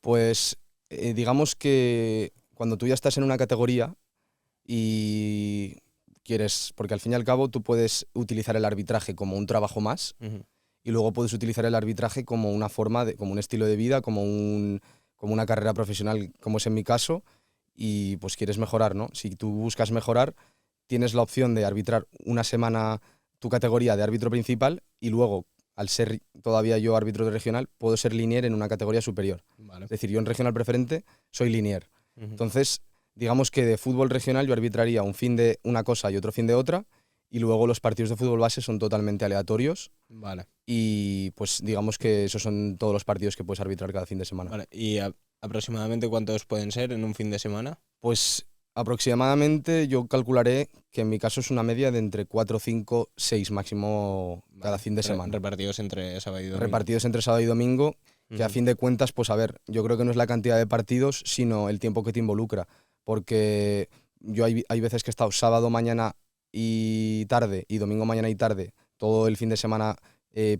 Pues digamos que cuando tú ya estás en una categoría y quieres, porque al fin y al cabo tú puedes utilizar el arbitraje como un trabajo más Ujú. y luego puedes utilizar el arbitraje como una forma de, como un estilo de vida, como una carrera profesional, como es en mi caso, y pues quieres mejorar, ¿no? Si tú buscas mejorar, tienes la opción de arbitrar una semana tu categoría de árbitro principal y luego, al ser todavía yo árbitro de regional, puedo ser linier en una categoría superior. Vale. Es decir, yo en regional preferente soy linier. Ujú. Entonces, digamos que de fútbol regional yo arbitraría un fin de una cosa y otro fin de otra, y luego los partidos de fútbol base son totalmente aleatorios Vale. y pues digamos que esos son todos los partidos que puedes arbitrar cada fin de semana. Vale. ¿Y aproximadamente cuántos pueden ser en un fin de semana? Pues aproximadamente yo calcularé que en mi caso es una media de entre 4, 5, 6 máximo cada Vale. fin de semana. Repartidos entre sábado y domingo. Repartidos entre sábado y domingo, que a Ujú. fin de cuentas, pues a ver, yo creo que no es la cantidad de partidos, sino el tiempo que te involucra. Porque yo hay veces que he estado sábado mañana y tarde y domingo mañana y tarde, todo el fin de semana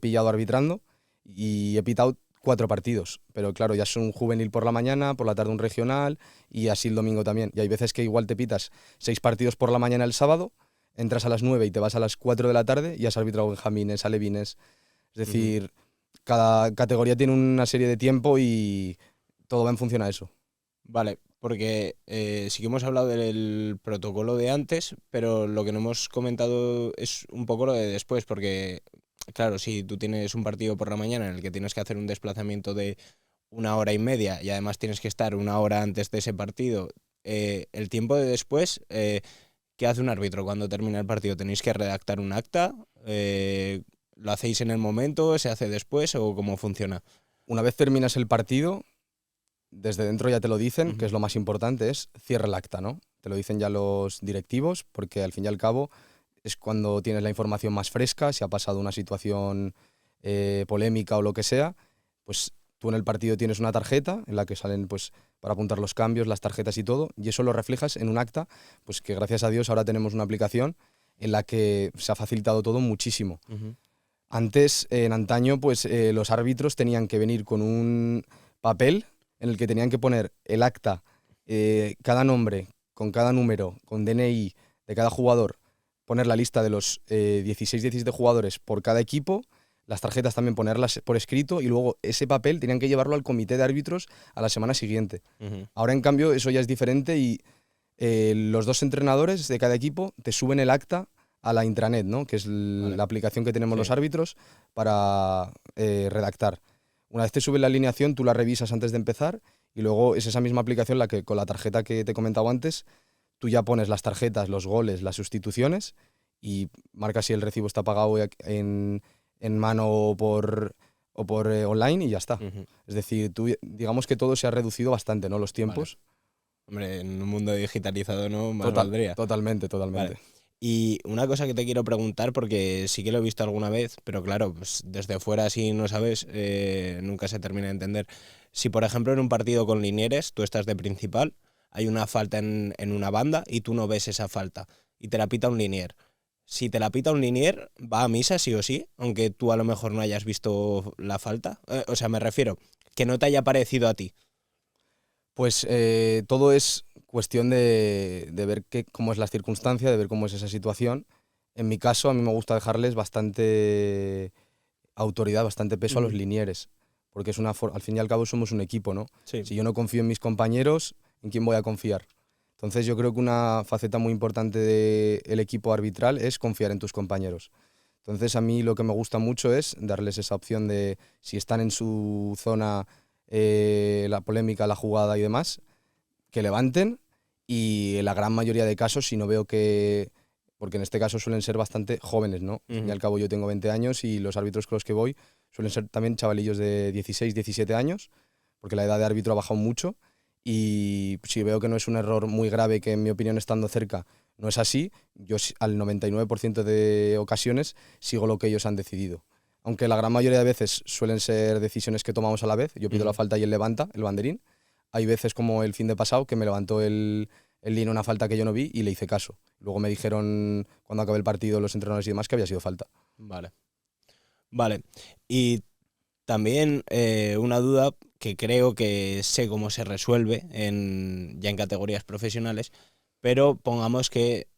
pillado arbitrando y he pitado 4 partidos. Pero claro, ya es un juvenil por la mañana, por la tarde un regional y así el domingo también. Y hay veces que igual te pitas 6 partidos por la mañana el sábado, entras a las 9 y te vas a las 4 de la tarde y has arbitrado benjamines, alevines. Es Ujú. decir, cada categoría tiene una serie de tiempo y todo va en función a eso. Vale, porque sí que hemos hablado del protocolo de antes, pero lo que no hemos comentado es un poco lo de después, porque claro, si tú tienes un partido por la mañana en el que tienes que hacer un desplazamiento de 1 hora y media y además tienes que estar 1 hora antes de ese partido, el tiempo de después, ¿qué hace un árbitro cuando termina el partido? ¿Tenéis que redactar un acta? ¿Lo hacéis en el momento? ¿Se hace después? ¿O cómo funciona? Una vez terminas el partido, desde dentro ya te lo dicen, que Ujú. es lo más importante, es cierra el acta, ¿no? Te lo dicen ya los directivos, porque al fin y al cabo es cuando tienes la información más fresca, si ha pasado una situación polémica o lo que sea, pues tú en el partido tienes una tarjeta en la que salen pues para apuntar los cambios, las tarjetas y todo, y eso lo reflejas en un acta, pues que gracias a Dios ahora tenemos una aplicación en la que se ha facilitado todo muchísimo. Ujú. Antes, en antaño, pues los árbitros tenían que venir con un papel en el que tenían que poner el acta, cada nombre, con cada número, con DNI de cada jugador, poner la lista de los 16, 17 jugadores por cada equipo, las tarjetas también ponerlas por escrito y luego ese papel tenían que llevarlo al comité de árbitros a la semana siguiente. Ujú. Ahora, en cambio, eso ya es diferente y los dos entrenadores de cada equipo te suben el acta a la intranet, ¿no? Que es Vale. la aplicación que tenemos Sí. los árbitros para redactar. Una vez te suben la alineación, tú la revisas antes de empezar y luego es esa misma aplicación la que con la tarjeta que te he comentado antes, tú ya pones las tarjetas, los goles, las sustituciones y marcas si el recibo está pagado en mano o o por online y ya está. Ujú. Es decir, digamos que todo se ha reducido bastante, ¿no? Los tiempos. Hombre, en un mundo digitalizado no más Total, valdría. totalmente, totalmente. Vale. Y una cosa que te quiero preguntar, porque sí que lo he visto alguna vez, pero claro, pues desde fuera si no sabes, nunca se termina de entender. Si por ejemplo en un partido con linieres, tú estás de principal, hay una falta en una banda y tú no ves esa falta y te la pita un linier. Si te la pita un linier, va a misa sí o sí, aunque tú a lo mejor no hayas visto la falta. O sea, me refiero, que no te haya parecido a ti. Pues todo es cuestión de ver cómo es la circunstancia, de ver cómo es esa situación. En mi caso, a mí me gusta dejarles bastante autoridad, bastante peso a los Ujú. linieres, porque al fin y al cabo somos un equipo, ¿no? Sí. Si yo no confío en mis compañeros, ¿en quién voy a confiar? Entonces yo creo que una faceta muy importante del equipo arbitral es confiar en tus compañeros. Entonces a mí lo que me gusta mucho es darles esa opción de, si están en su zona, la polémica, la jugada y demás, que levanten, y en la gran mayoría de casos, si no veo que... Porque en este caso suelen ser bastante jóvenes, ¿no? Al fin y Ujú. al cabo yo tengo 20 años y los árbitros con los que voy suelen ser también chavalillos de 16, 17 años, porque la edad de árbitro ha bajado mucho, y si veo que no es un error muy grave, que en mi opinión estando cerca no es así, yo al 99% de ocasiones sigo lo que ellos han decidido. Aunque la gran mayoría de veces suelen ser decisiones que tomamos a la vez, yo pido la Ujú. falta y él levanta el banderín. Hay veces, como el fin de pasado, que me levantó el Lino una falta que yo no vi y le hice caso. Luego me dijeron, cuando acabé el partido, los entrenadores y demás, que había sido falta. Vale. Vale. Y también una duda que creo que sé cómo se resuelve ya en categorías profesionales, pero pongamos que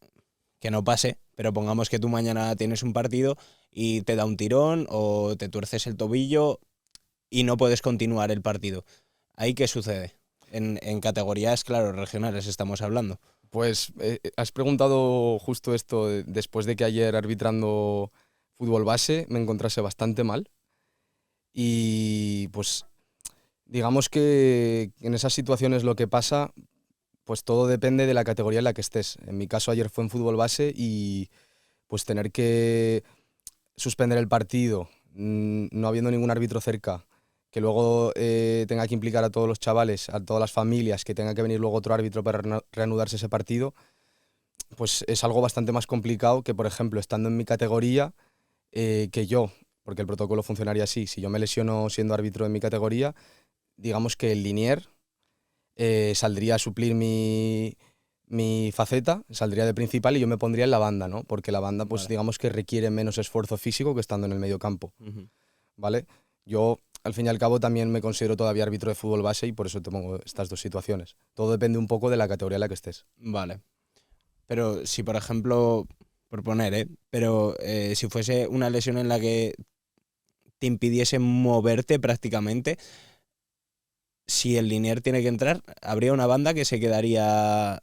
no pase, pero pongamos que tú mañana tienes un partido y te da un tirón o te tuerces el tobillo y no puedes continuar el partido. ¿Ahí qué sucede? En categorías, claro, regionales estamos hablando. Pues has preguntado justo esto después de que ayer, arbitrando fútbol base, me encontrase bastante mal. Y pues digamos que en esas situaciones lo que pasa, pues todo depende de la categoría en la que estés. En mi caso ayer fue en fútbol base y pues tener que suspender el partido, no habiendo ningún árbitro cerca, que luego tenga que implicar a todos los chavales, a todas las familias, que tenga que venir luego otro árbitro para reanudarse ese partido, pues es algo bastante más complicado que, por ejemplo, estando en mi categoría, que yo, porque el protocolo funcionaría así: si yo me lesiono siendo árbitro en mi categoría, digamos que el linier saldría a suplir mi faceta, saldría de principal y yo me pondría en la banda, ¿no? Porque la banda, pues Vale. digamos que requiere menos esfuerzo físico que estando en el medio campo, Ujú. ¿vale? Yo, al fin y al cabo, también me considero todavía árbitro de fútbol base y por eso te pongo estas dos situaciones. Todo depende un poco de la categoría en la que estés. Vale. Pero si, por ejemplo, por poner, pero si fuese una lesión en la que te impidiese moverte prácticamente, si el linier tiene que entrar, ¿habría una banda que se quedaría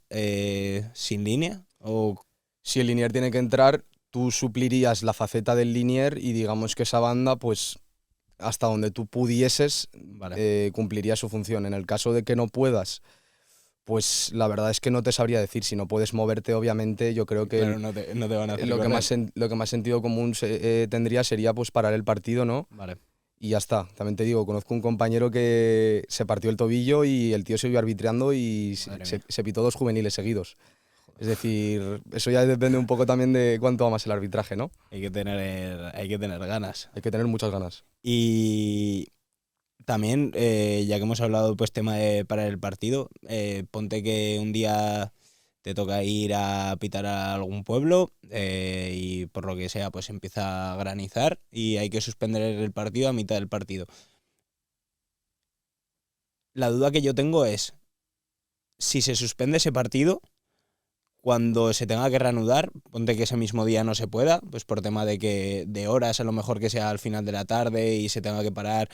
sin línea? O... Si el linier tiene que entrar, tú suplirías la faceta del linier y digamos que esa banda, pues hasta donde tú pudieses, Vale. cumpliría su función. En el caso de que no puedas, pues la verdad es que no te sabría decir. Si no puedes moverte, obviamente, yo creo que Claro, no te van a hacer lo que correr. lo que más sentido común tendría sería pues parar el partido, ¿no? Vale. Y ya está. También te digo, conozco un compañero que se partió el tobillo y el tío siguió arbitrando y Madre mía. se pitó dos juveniles seguidos. Es Joder. decir, eso ya depende un poco también de cuánto amas el arbitraje, ¿no? Hay que tener ganas. Hay que tener muchas ganas. Y también, ya que hemos hablado pues tema de parar el partido, ponte que un día te toca ir a pitar a algún pueblo y por lo que sea pues empieza a granizar y hay que suspender el partido a mitad del partido. La duda que yo tengo es, si se suspende ese partido, cuando se tenga que reanudar, ponte que ese mismo día no se pueda, pues por tema de horas, a lo mejor que sea al final de la tarde y se tenga que parar,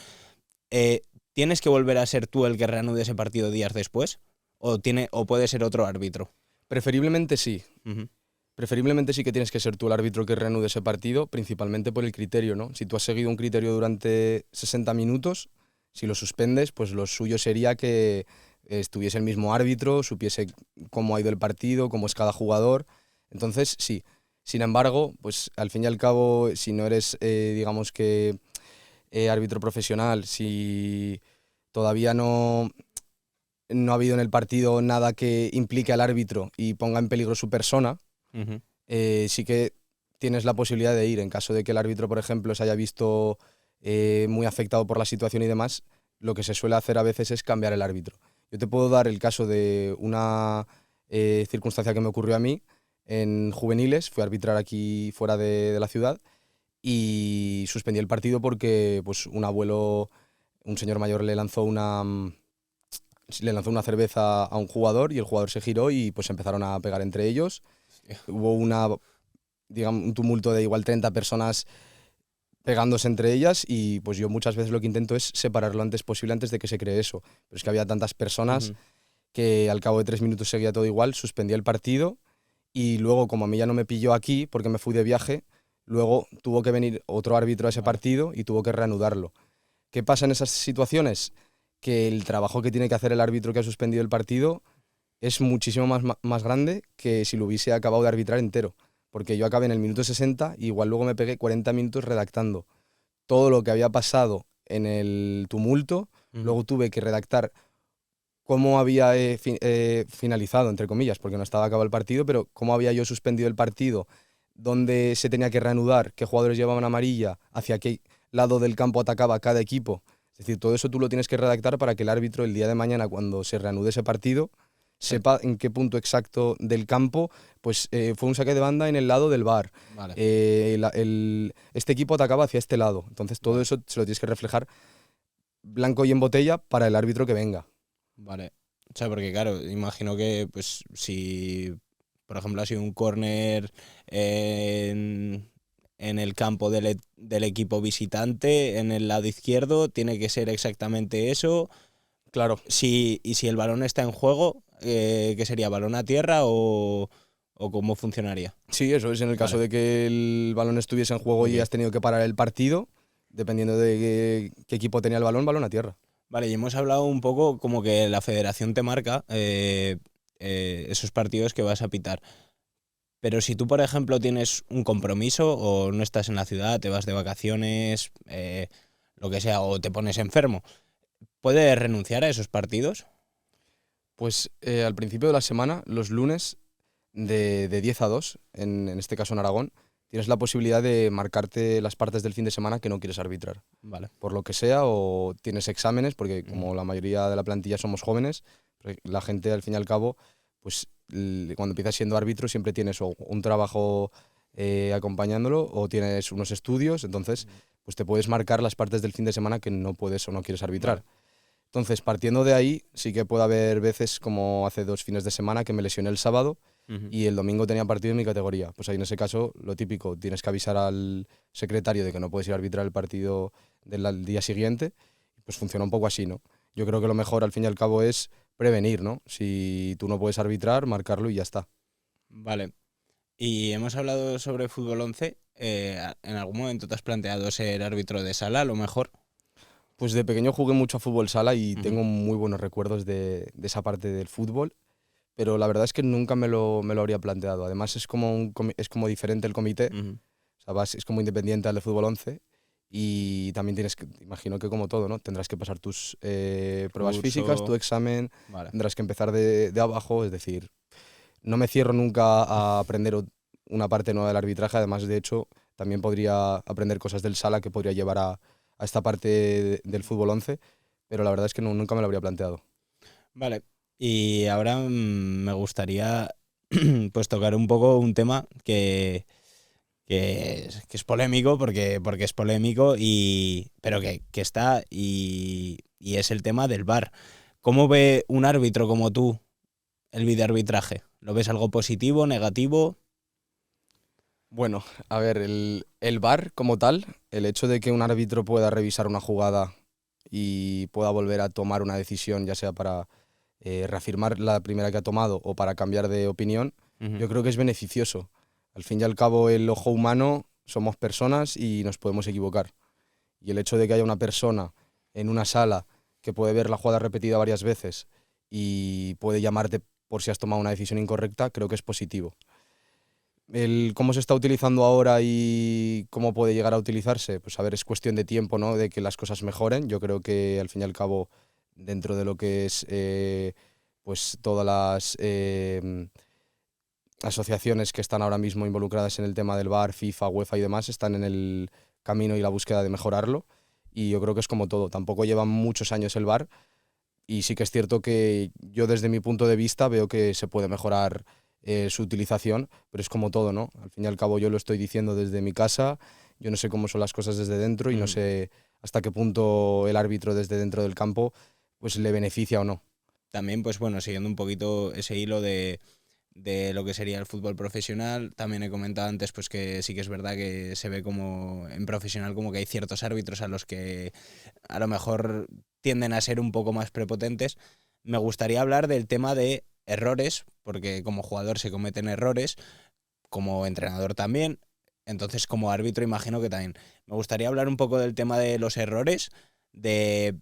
eh, ¿tienes que volver a ser tú el que reanude ese partido días después? ¿O puede ser otro árbitro? Preferiblemente sí. Ujú. Preferiblemente sí que tienes que ser tú el árbitro que reanude ese partido, principalmente por el criterio, ¿no? Si tú has seguido un criterio durante 60 minutos, si lo suspendes, pues lo suyo sería que estuviese el mismo árbitro, supiese cómo ha ido el partido, cómo es cada jugador. Entonces, sí. Sin embargo, pues al fin y al cabo, si no eres, digamos que árbitro profesional, si todavía no ha habido en el partido nada que implique al árbitro y ponga en peligro su persona, sí que tienes la posibilidad de ir. En caso de que el árbitro, por ejemplo, se haya visto muy afectado por la situación y demás, lo que se suele hacer a veces es cambiar el árbitro. Yo te puedo dar el caso de una circunstancia que me ocurrió a mí en juveniles. Fui a arbitrar aquí fuera de la ciudad y suspendí el partido porque pues, un señor mayor le lanzó una cerveza a un jugador y el jugador se giró y pues empezaron a pegar entre ellos. Hostia. Hubo un tumulto de igual 30 personas pegándose entre ellas y pues yo muchas veces lo que intento es separarlo antes posible antes de que se cree eso. Pero es que había tantas personas que al cabo de 3 minutos seguía todo igual, suspendí el partido y luego, como a mí ya no me pilló aquí porque me fui de viaje, luego tuvo que venir otro árbitro a ese partido y tuvo que reanudarlo. ¿Qué pasa en esas situaciones? Que el trabajo que tiene que hacer el árbitro que ha suspendido el partido es muchísimo más grande que si lo hubiese acabado de arbitrar entero. Porque yo acabé en el minuto 60 y igual luego me pegué 40 minutos redactando todo lo que había pasado en el tumulto. Luego tuve que redactar cómo había finalizado, entre comillas, porque no estaba acabado el partido, pero cómo había yo suspendido el partido, dónde se tenía que reanudar, qué jugadores llevaban amarilla, hacia qué lado del campo atacaba cada equipo. Es decir, todo eso tú lo tienes que redactar para que el árbitro el día de mañana, cuando se reanude ese partido, sepa en qué punto exacto del campo pues fue un saque de banda en el lado del VAR. Vale. Este equipo atacaba hacia este lado. Entonces todo eso se lo tienes que reflejar blanco y en botella para el árbitro que venga. Vale. O sea, porque claro, imagino que pues si, por ejemplo, ha sido un córner en el campo del equipo visitante, en el lado izquierdo, tiene que ser exactamente eso. Claro. Y si el balón está en juego, ¿qué sería? ¿Balón a tierra o cómo funcionaría? Sí, eso es en el caso Vale. de que el balón estuviese en juego y Ok. has tenido que parar el partido, dependiendo de qué equipo tenía el balón a tierra. Vale, y hemos hablado un poco como que la federación te marca esos partidos que vas a pitar. Pero si tú, por ejemplo, tienes un compromiso o no estás en la ciudad, te vas de vacaciones, lo que sea, o te pones enfermo, ¿puedes renunciar a esos partidos? Pues al principio de la semana, los lunes, de 10 a 2, en este caso en Aragón, tienes la posibilidad de marcarte las partes del fin de semana que no quieres arbitrar. Vale. Por lo que sea, o tienes exámenes, porque como la mayoría de la plantilla somos jóvenes, la gente al fin y al cabo, pues cuando empiezas siendo árbitro siempre tienes o un trabajo acompañándolo o tienes unos estudios, entonces pues te puedes marcar las partes del fin de semana que no puedes o no quieres arbitrar. Vale. Entonces, partiendo de ahí, sí que puede haber veces, como hace 2 fines de semana, que me lesioné el sábado y el domingo tenía partido en mi categoría. Pues ahí en ese caso, lo típico, tienes que avisar al secretario de que no puedes ir a arbitrar el partido del día siguiente. Pues funciona un poco así, ¿no? Yo creo que lo mejor, al fin y al cabo, es prevenir, ¿no? Si tú no puedes arbitrar, marcarlo y ya está. Vale. Y hemos hablado sobre fútbol 11. ¿En algún momento te has planteado ser árbitro de sala, a lo mejor? Pues de pequeño jugué mucho a fútbol sala y tengo muy buenos recuerdos de esa parte del fútbol, pero la verdad es que nunca me lo habría planteado. Además es es como diferente el comité, o sea, es como independiente al de fútbol 11 y también imagino que como todo, ¿no? Tendrás que pasar tus pruebas Curso. físicas, tu examen, Vale. tendrás que empezar de abajo, es decir, no me cierro nunca a aprender una parte nueva del arbitraje, además de hecho también podría aprender cosas del sala que podría llevar a esta parte del fútbol 11, pero la verdad es que nunca me lo habría planteado. Vale. Y ahora me gustaría pues tocar un poco un tema que es polémico porque es polémico pero que está y es el tema del VAR. ¿Cómo ve un árbitro como tú el videoarbitraje? ¿Lo ves algo positivo, negativo? Bueno, a ver, el VAR como tal, el hecho de que un árbitro pueda revisar una jugada y pueda volver a tomar una decisión, ya sea para reafirmar la primera que ha tomado o para cambiar de opinión, yo creo que es beneficioso. Al fin y al cabo, el ojo humano, somos personas y nos podemos equivocar. Y el hecho de que haya una persona en una sala que puede ver la jugada repetida varias veces y puede llamarte por si has tomado una decisión incorrecta, creo que es positivo. El cómo se está utilizando ahora y cómo puede llegar a utilizarse, pues a ver, es cuestión de tiempo, ¿no? De que las cosas mejoren. Yo creo que al fin y al cabo, dentro de lo que es pues todas las asociaciones que están ahora mismo involucradas en el tema del VAR, FIFA, UEFA y demás, están en el camino y la búsqueda de mejorarlo. Y yo creo que es como todo. Tampoco lleva muchos años el VAR y sí que es cierto que yo desde mi punto de vista veo que se puede mejorar su utilización, pero es como todo, ¿no? Al fin y al cabo yo lo estoy diciendo desde mi casa, yo no sé cómo son las cosas desde dentro y no sé hasta qué punto el árbitro desde dentro del campo pues le beneficia o no. También, pues bueno, siguiendo un poquito ese hilo de lo que sería el fútbol profesional, también he comentado antes pues que sí que es verdad que se ve como en profesional como que hay ciertos árbitros a los que a lo mejor tienden a ser un poco más prepotentes. Me gustaría hablar del tema de errores, porque como jugador se cometen errores, como entrenador también, entonces como árbitro imagino que también. Me gustaría hablar un poco del tema de los errores, de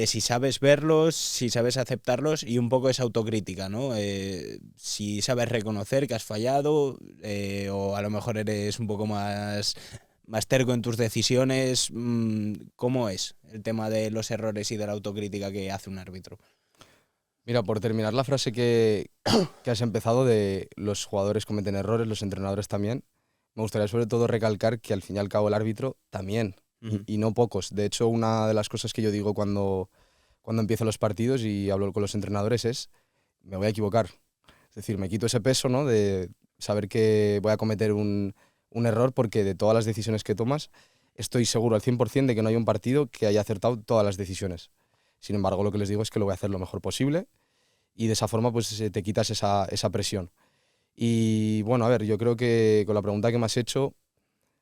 si sabes verlos, si sabes aceptarlos y un poco esa autocrítica, ¿no? Si sabes reconocer que has fallado o a lo mejor eres un poco más terco en tus decisiones. ¿Cómo es el tema de los errores y de la autocrítica que hace un árbitro? Mira, por terminar la frase que has empezado de los jugadores cometen errores, los entrenadores también, me gustaría sobre todo recalcar que al fin y al cabo el árbitro también, y no pocos. De hecho, una de las cosas que yo digo cuando empiezo los partidos y hablo con los entrenadores es, me voy a equivocar. Es decir, me quito ese peso, ¿no? De saber que voy a cometer un error porque de todas las decisiones que tomas, estoy seguro al 100% de que no hay un partido que haya acertado todas las decisiones. Sin embargo, lo que les digo es que lo voy a hacer lo mejor posible y de esa forma pues te quitas esa presión. Y bueno, a ver, yo creo que con la pregunta que me has hecho,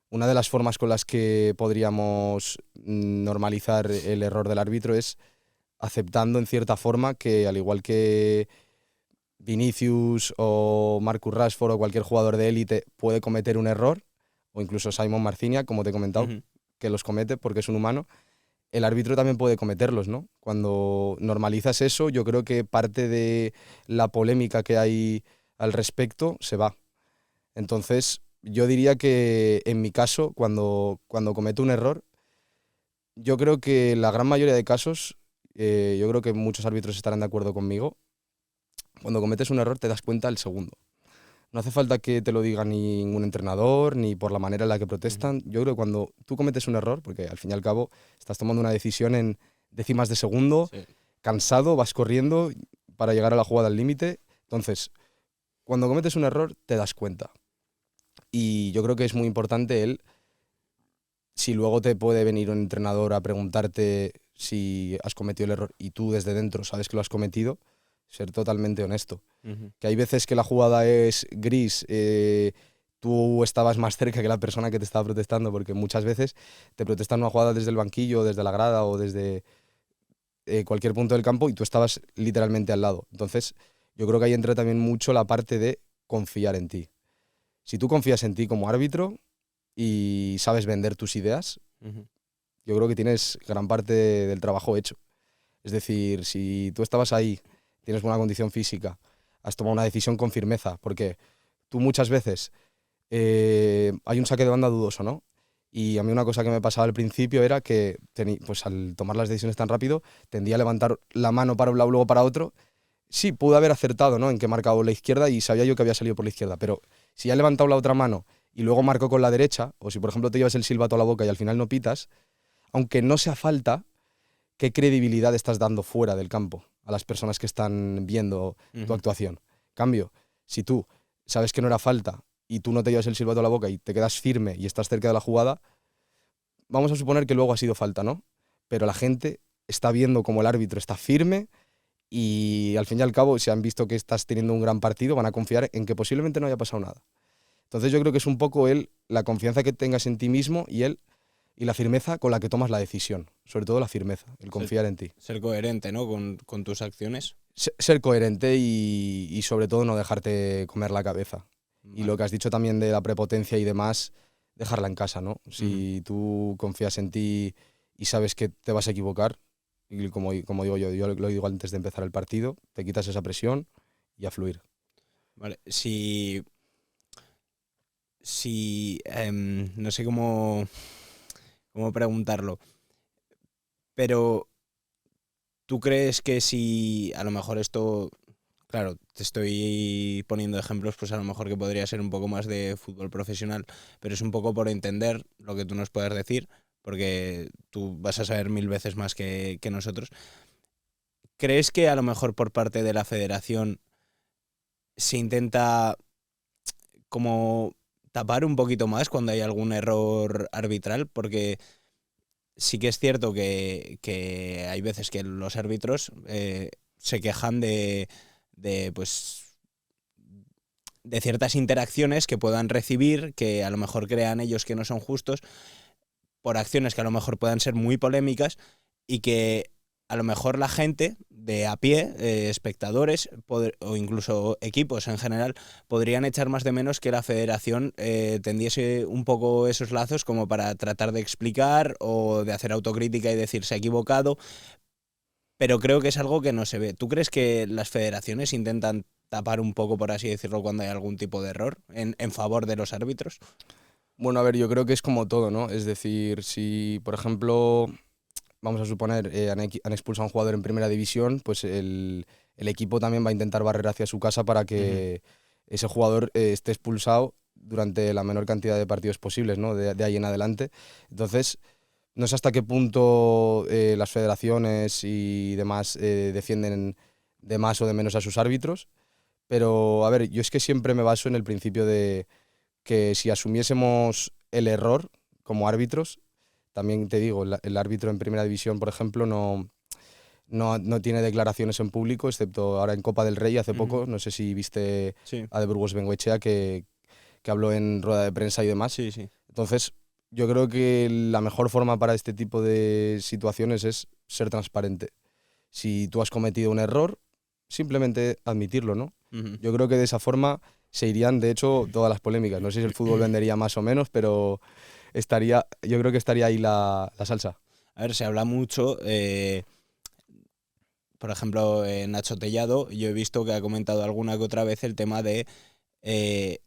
una de las formas con las que podríamos normalizar el error del árbitro es aceptando en cierta forma que al igual que Vinicius o Marcus Rashford o cualquier jugador de élite puede cometer un error, o incluso Simon Marciniak, como te he comentado, que los comete porque es un humano, el árbitro también puede cometerlos, ¿no? Cuando normalizas eso, yo creo que parte de la polémica que hay al respecto se va. Entonces, yo diría que en mi caso, cuando cometo un error, yo creo que la gran mayoría de casos, yo creo que muchos árbitros estarán de acuerdo conmigo, cuando cometes un error te das cuenta al segundo. No hace falta que te lo diga ningún entrenador, ni por la manera en la que protestan. Yo creo que cuando tú cometes un error, porque al fin y al cabo estás tomando una decisión en décimas de segundo, Sí. cansado, vas corriendo para llegar a la jugada al límite. Entonces, cuando cometes un error, te das cuenta. Y yo creo que es muy importante si luego te puede venir un entrenador a preguntarte si has cometido el error y tú desde dentro sabes que lo has cometido, ser totalmente honesto. Que hay veces que la jugada es gris, tú estabas más cerca que la persona que te estaba protestando, porque muchas veces te protestan una jugada desde el banquillo, desde la grada o desde cualquier punto del campo y tú estabas literalmente al lado. Entonces, yo creo que ahí entra también mucho la parte de confiar en ti. Si tú confías en ti como árbitro y sabes vender tus ideas, yo creo que tienes gran parte del trabajo hecho. Es decir, si tú estabas ahí, tienes buena condición física, has tomado una decisión con firmeza, porque tú muchas veces hay un saque de banda dudoso, ¿no? Y a mí una cosa que me pasaba al principio era que pues al tomar las decisiones tan rápido tendía a levantar la mano para un lado, luego para otro. Sí, pude haber acertado, ¿no? En que he marcado la izquierda y sabía yo que había salido por la izquierda, pero si ya he levantado la otra mano y luego marco con la derecha, o si por ejemplo te llevas el silbato a la boca y al final no pitas, aunque no sea falta, ¿qué credibilidad estás dando fuera del campo a las personas que están viendo tu actuación? Cambio, si tú sabes que no era falta y tú no te llevas el silbato a la boca y te quedas firme y estás cerca de la jugada, vamos a suponer que luego ha sido falta, ¿no? Pero la gente está viendo como el árbitro está firme y al fin y al cabo, si han visto que estás teniendo un gran partido, van a confiar en que posiblemente no haya pasado nada. Entonces yo creo que es un poco la confianza que tengas en ti mismo y la firmeza con la que tomas la decisión. Sobre todo la firmeza, el confiar en ti. Ser coherente, ¿no? Con tus acciones. Ser coherente y sobre todo no dejarte comer la cabeza. Vale. Y lo que has dicho también de la prepotencia y demás, dejarla en casa, ¿no? Si tú confías en ti y sabes que te vas a equivocar, y como digo yo lo digo antes de empezar el partido, te quitas esa presión y a fluir. Vale, si si no sé cómo preguntarlo, pero ¿tú crees que si a lo mejor esto, claro, te estoy poniendo ejemplos, pues a lo mejor que podría ser un poco más de fútbol profesional, pero es un poco por entender lo que tú nos puedes decir, porque tú vas a saber mil veces más que nosotros. ¿Crees que a lo mejor por parte de la federación se intenta como tapar un poquito más cuando hay algún error arbitral? Porque sí que es cierto que hay veces que los árbitros se quejan pues, de ciertas interacciones que puedan recibir, que a lo mejor crean ellos que no son justos, por acciones que a lo mejor puedan ser muy polémicas y que a lo mejor la gente de a pie, espectadores o incluso equipos en general, podrían echar más de menos que la federación tendiese un poco esos lazos como para tratar de explicar o de hacer autocrítica y decir se ha equivocado, pero creo que es algo que no se ve. ¿Tú crees que las federaciones intentan tapar un poco, por así decirlo, cuando hay algún tipo de error en favor de los árbitros? Bueno, a ver, yo creo que es como todo, ¿no? Es decir, si, por ejemplo, vamos a suponer, han expulsado a un jugador en primera división, pues el equipo también va a intentar barrer hacia su casa para que ese jugador esté expulsado durante la menor cantidad de partidos posibles, ¿no? De ahí en adelante. Entonces, no sé hasta qué punto las federaciones y demás defienden de más o de menos a sus árbitros, pero a ver, yo es que siempre me baso en el principio de que si asumiésemos el error como árbitros, también te digo, el árbitro en primera división, por ejemplo, no tiene declaraciones en público, excepto ahora en Copa del Rey hace poco, no sé si viste Sí, a De Burgos Bengoechea que habló en rueda de prensa y demás. sí, sí. Entonces, yo creo que la mejor forma para este tipo de situaciones es ser transparente. Si tú has cometido un error, simplemente admitirlo, ¿no? Ujú. Yo creo que de esa forma se irían, de hecho, todas las polémicas. No sé si el fútbol vendería más o menos, pero yo creo que estaría ahí la salsa. A ver, se habla mucho, por ejemplo, Nacho Tellado, yo he visto que ha comentado alguna que otra vez el tema de eh,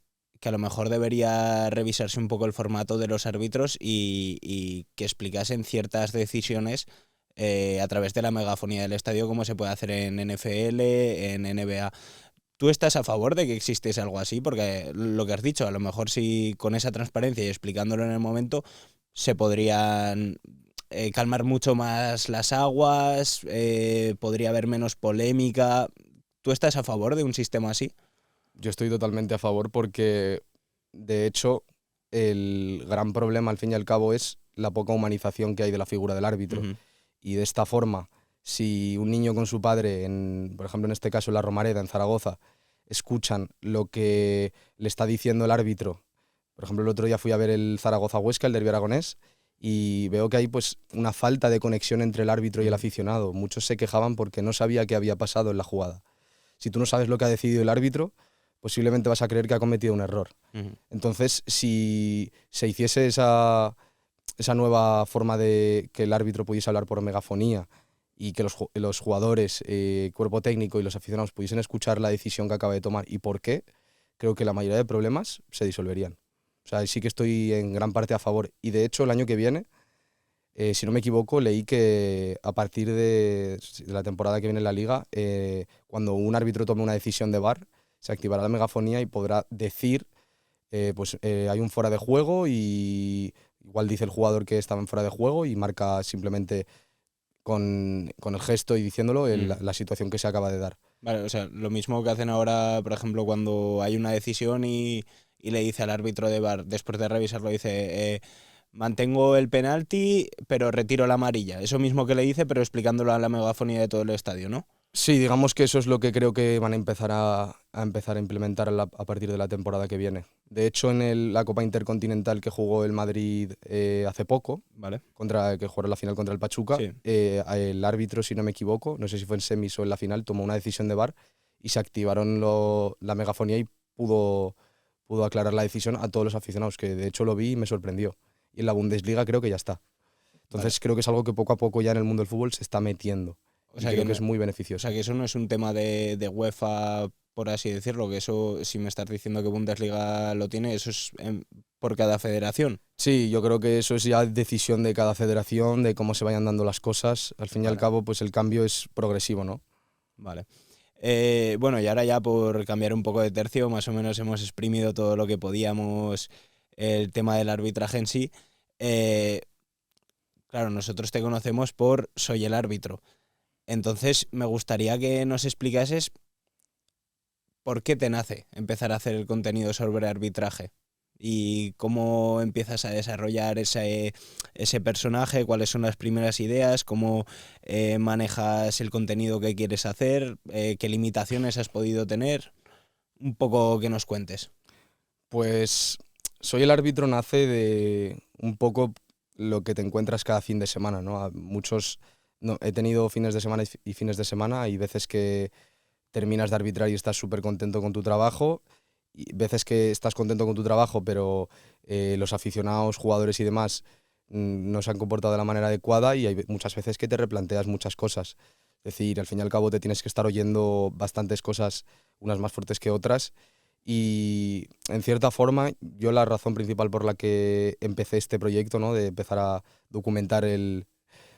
que a lo mejor debería revisarse un poco el formato de los árbitros y que explicasen ciertas decisiones a través de la megafonía del estadio, como se puede hacer en NFL, en NBA. ¿Tú estás a favor de que existiese algo así? Porque lo que has dicho, a lo mejor si con esa transparencia y explicándolo en el momento, se podrían calmar mucho más las aguas, podría haber menos polémica. ¿Tú estás a favor de un sistema así? Yo estoy totalmente a favor porque, de hecho, el gran problema, al fin y al cabo, es la poca humanización que hay de la figura del árbitro. Ujú. Y de esta forma, si un niño con su padre, por ejemplo, en este caso en la Romareda, en Zaragoza, escuchan lo que le está diciendo el árbitro. Por ejemplo, el otro día fui a ver el Zaragoza-Huesca, el derbi aragonés, y veo que hay pues una falta de conexión entre el árbitro y el aficionado. Muchos se quejaban porque no sabía qué había pasado en la jugada. Si tú no sabes lo que ha decidido el árbitro, posiblemente vas a creer que ha cometido un error. Ujú. Entonces, si se hiciese esa nueva forma de que el árbitro pudiese hablar por megafonía y que los jugadores, cuerpo técnico y los aficionados pudiesen escuchar la decisión que acaba de tomar y por qué, creo que la mayoría de problemas se disolverían. O sea, sí que estoy en gran parte a favor. Y de hecho, el año que viene, si no me equivoco, leí que a partir de la temporada que viene en la liga, cuando un árbitro tome una decisión de VAR, se activará la megafonía y podrá decir, hay un fuera de juego y igual dice el jugador que estaba en fuera de juego y marca simplemente con el gesto y diciéndolo la situación que se acaba de dar. Vale, o sea, lo mismo que hacen ahora, por ejemplo, cuando hay una decisión y le dice al árbitro de VAR, después de revisarlo, dice, mantengo el penalti, pero retiro la amarilla. Eso mismo que le dice, pero explicándolo a la megafonía de todo el estadio, ¿no? Sí, digamos que eso es lo que creo que van a empezar a implementar a partir de la temporada que viene. De hecho, en la Copa Intercontinental que jugó el Madrid hace poco, Vale. que jugó la final contra el Pachuca, Sí. el árbitro, si no me equivoco, no sé si fue en semis o en la final, tomó una decisión de VAR y se activaron la megafonía y pudo aclarar la decisión a todos los aficionados, que de hecho lo vi y me sorprendió. Y en la Bundesliga creo que ya está. Vale. Entonces creo que es algo que poco a poco ya en el mundo del fútbol se está metiendo. O Y sea creo que que es no, muy o beneficioso. sea que eso no es un tema de UEFA por así decirlo, que eso, si me estás diciendo que Bundesliga lo tiene, eso es por cada federación. Sí, yo creo que eso es ya decisión de cada federación, de cómo se vayan dando las cosas. Al fin y al cabo, pues el cambio es progresivo, ¿no? Vale. Bueno, y ahora ya por cambiar un poco de tercio, más o menos hemos exprimido todo lo que podíamos, el tema del arbitraje en sí. Claro, nosotros te conocemos por Soy el árbitro. Entonces, me gustaría que nos explicases por qué te nace empezar a hacer el contenido sobre arbitraje y cómo empiezas a desarrollar ese personaje, cuáles son las primeras ideas, cómo manejas el contenido que quieres hacer, qué limitaciones has podido tener. Un poco que nos cuentes. Pues Soy el árbitro nace de un poco lo que te encuentras cada fin de semana, ¿no? No, he tenido fines de semana y fines de semana. Hay veces que terminas de arbitrar y estás súper contento con tu trabajo, y veces que estás contento con tu trabajo, pero los aficionados, jugadores y demás no se han comportado de la manera adecuada, y hay muchas veces que te replanteas muchas cosas. Es decir, al fin y al cabo te tienes que estar oyendo bastantes cosas, unas más fuertes que otras, y en cierta forma yo la razón principal por la que empecé este proyecto, ¿no? De empezar a documentar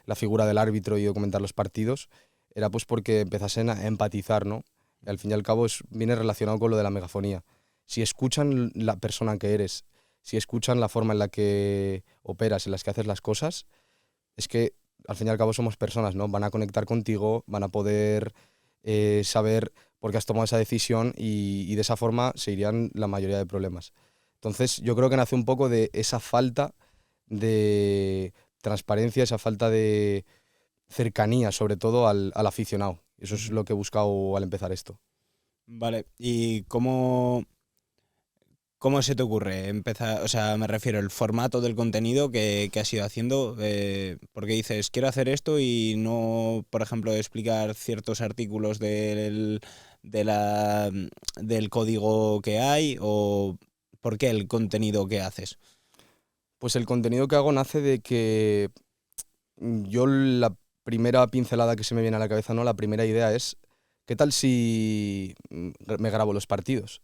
la figura del árbitro y documentar los partidos, era pues porque empezasen a empatizar, ¿no? Y al fin y al cabo viene relacionado con lo de la megafonía. Si escuchan la persona que eres, si escuchan la forma en la que operas, en las que haces las cosas, es que al fin y al cabo somos personas, ¿no? Van a conectar contigo, van a poder saber por qué has tomado esa decisión, y de esa forma se irían la mayoría de problemas. Entonces yo creo que nace un poco de esa falta de transparencia, esa falta de cercanía, sobre todo al aficionado. Eso es lo que he buscado al empezar esto. Vale, ¿y cómo se te ocurre empezar? O sea, me refiero al formato del contenido que has ido haciendo, porque dices, quiero hacer esto y no, por ejemplo, explicar ciertos artículos de la, del código que hay, o por qué el contenido que haces. Pues el contenido que hago nace de que yo la primera pincelada que se me viene a la cabeza, ¿no? La primera idea es, ¿qué tal si me grabo los partidos?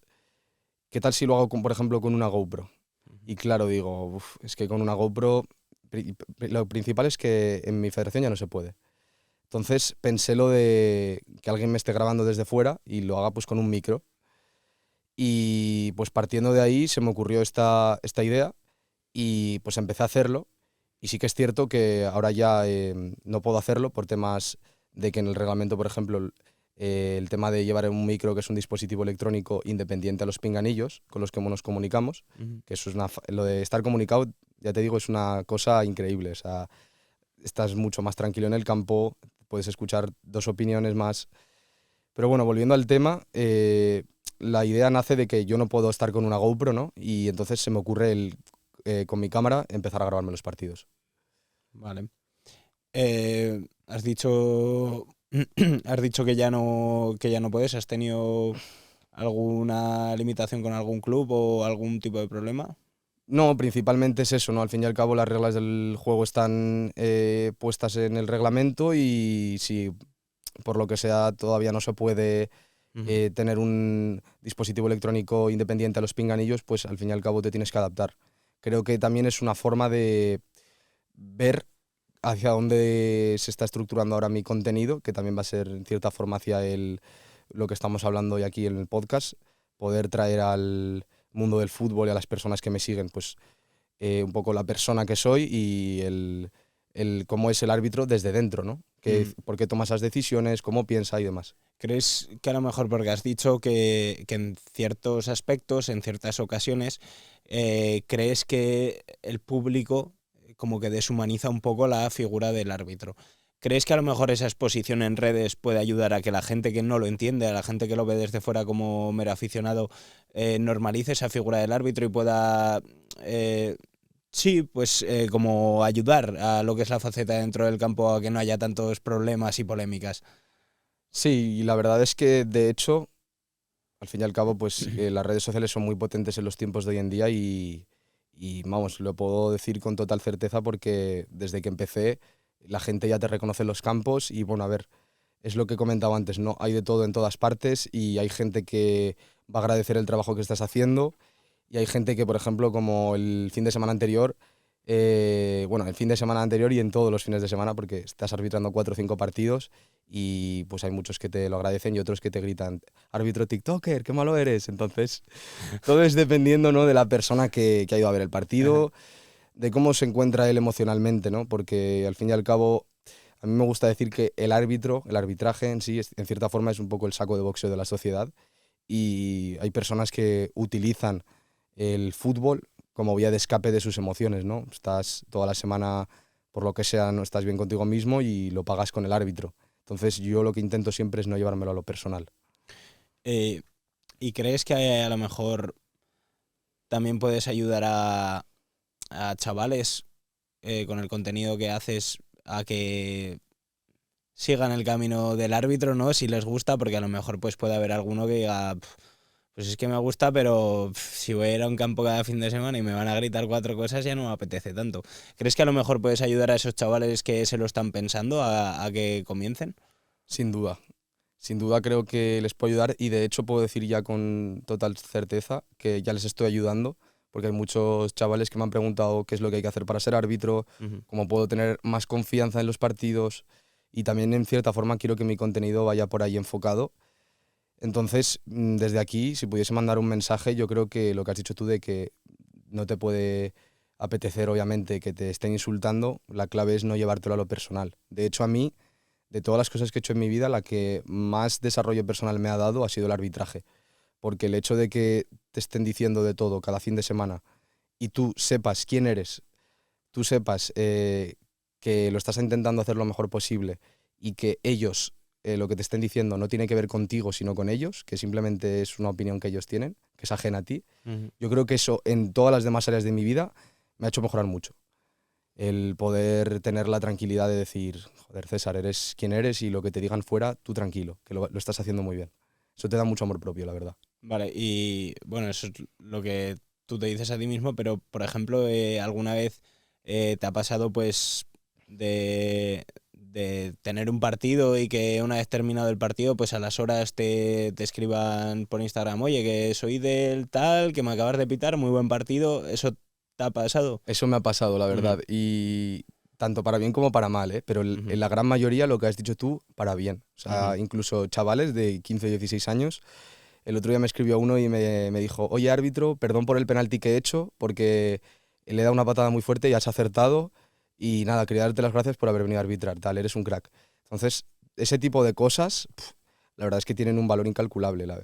¿Qué tal si lo hago, por ejemplo, con una GoPro? Y claro, digo, "Uf, es que con una GoPro lo principal es que en mi federación ya no se puede". Entonces pensé lo de que alguien me esté grabando desde fuera y lo haga pues con un micro. Y pues partiendo de ahí se me ocurrió esta idea, y pues empecé a hacerlo. Y sí que es cierto que ahora ya no puedo hacerlo por temas de que en el reglamento, por ejemplo, el tema de llevar un micro, que es un dispositivo electrónico independiente a los pinganillos con los que nos comunicamos, que eso es lo de estar comunicado, ya te digo, es una cosa increíble. O sea, estás mucho más tranquilo en el campo, puedes escuchar dos opiniones más. Pero bueno, volviendo al tema, la idea nace de que yo no puedo estar con una GoPro, ¿no? Y entonces se me ocurre con mi cámara empezar a grabarme los partidos. Vale. Has dicho, has dicho que ya no puedes. ¿Has tenido alguna limitación con algún club o algún tipo de problema? No, principalmente es eso, ¿no? Al fin y al cabo las reglas del juego están puestas en el reglamento, y si por lo que sea todavía no se puede tener un dispositivo electrónico independiente a los pinganillos, pues al fin y al cabo te tienes que adaptar. Creo que también es una forma de ver hacia dónde se está estructurando ahora mi contenido, que también va a ser en cierta forma hacia lo que estamos hablando hoy aquí en el podcast, poder traer al mundo del fútbol y a las personas que me siguen, pues un poco la persona que soy, y cómo es el árbitro desde dentro, ¿no? Por qué toma esas decisiones, cómo piensa y demás. ¿Crees que a lo mejor, porque has dicho que en ciertos aspectos, en ciertas ocasiones, crees que el público como que deshumaniza un poco la figura del árbitro? ¿Crees que a lo mejor esa exposición en redes puede ayudar a que la gente que no lo entiende, a la gente que lo ve desde fuera como mero aficionado, normalice esa figura del árbitro y pueda, sí, pues como ayudar a lo que es la faceta dentro del campo a que no haya tantos problemas y polémicas? Sí, y la verdad es que de hecho, al fin y al cabo, pues las redes sociales son muy potentes en los tiempos de hoy en día, y vamos, lo puedo decir con total certeza porque desde que empecé la gente ya te reconoce en los campos. Y bueno, a ver, es lo que he comentado antes, ¿no? Hay de todo en todas partes y hay gente que va a agradecer el trabajo que estás haciendo y hay gente que, por ejemplo, como el fin de semana anterior, el fin de semana anterior y en todos los fines de semana, porque estás arbitrando 4 o 5 partidos y pues hay muchos que te lo agradecen y otros que te gritan, árbitro TikToker, qué malo eres. Entonces, todo es dependiendo, ¿no?, de la persona que ha ido a ver el partido, de cómo se encuentra él emocionalmente, ¿no? Porque al fin y al cabo, a mí me gusta decir que el árbitro, el arbitraje en sí, en cierta forma es un poco el saco de boxeo de la sociedad y hay personas que utilizan el fútbol como vía de escape de sus emociones, ¿no? Estás toda la semana, por lo que sea, no estás bien contigo mismo y lo pagas con el árbitro. Entonces yo lo que intento siempre es no llevármelo a lo personal. Eh, ¿Y crees que a lo mejor también puedes ayudar a chavales con el contenido que haces a que sigan el camino del árbitro, ¿no? Si les gusta, porque a lo mejor pues puede haber alguno que diga, pues es que me gusta, pero si voy a ir a un campo cada fin de semana y me van a gritar 4 cosas, ya no me apetece tanto. ¿Crees que a lo mejor puedes ayudar a esos chavales que se lo están pensando a que comiencen? Sin duda. Sin duda creo que les puedo ayudar y de hecho puedo decir ya con total certeza que ya les estoy ayudando porque hay muchos chavales que me han preguntado qué es lo que hay que hacer para ser árbitro, cómo puedo tener más confianza en los partidos y también en cierta forma quiero que mi contenido vaya por ahí enfocado. Entonces, desde aquí, si pudiese mandar un mensaje, yo creo que lo que has dicho tú de que no te puede apetecer, obviamente, que te estén insultando, la clave es no llevártelo a lo personal. De hecho, a mí, de todas las cosas que he hecho en mi vida, la que más desarrollo personal me ha dado ha sido el arbitraje. Porque el hecho de que te estén diciendo de todo cada fin de semana y tú sepas quién eres, tú sepas que lo estás intentando hacer lo mejor posible y que ellos, lo que te estén diciendo no tiene que ver contigo, sino con ellos, que simplemente es una opinión que ellos tienen, que es ajena a ti. Yo creo que eso en todas las demás áreas de mi vida me ha hecho mejorar mucho. El poder tener la tranquilidad de decir, joder, César, eres quien eres y lo que te digan fuera, tú tranquilo, que lo estás haciendo muy bien. Eso te da mucho amor propio, la verdad. Vale, y bueno, eso es lo que tú te dices a ti mismo, pero por ejemplo, ¿alguna vez te ha pasado pues de tener un partido y que una vez terminado el partido, pues a las horas te escriban por Instagram, oye, que soy del tal, que me acabas de pitar, muy buen partido, ¿eso te ha pasado? Eso me ha pasado, la Ujú, verdad. Y tanto para bien como para mal, ¿eh? Pero ujú, en la gran mayoría, lo que has dicho tú, para bien. O ujú. sea, incluso chavales de 15 o 16 años. El otro día me escribió uno y me dijo, oye, árbitro, perdón por el penalti que he hecho, porque le he dado una patada muy fuerte y has acertado. Y nada, quería darte las gracias por haber venido a arbitrar, tal, eres un crack. Entonces, ese tipo de cosas, la verdad es que tienen un valor incalculable. Ujú.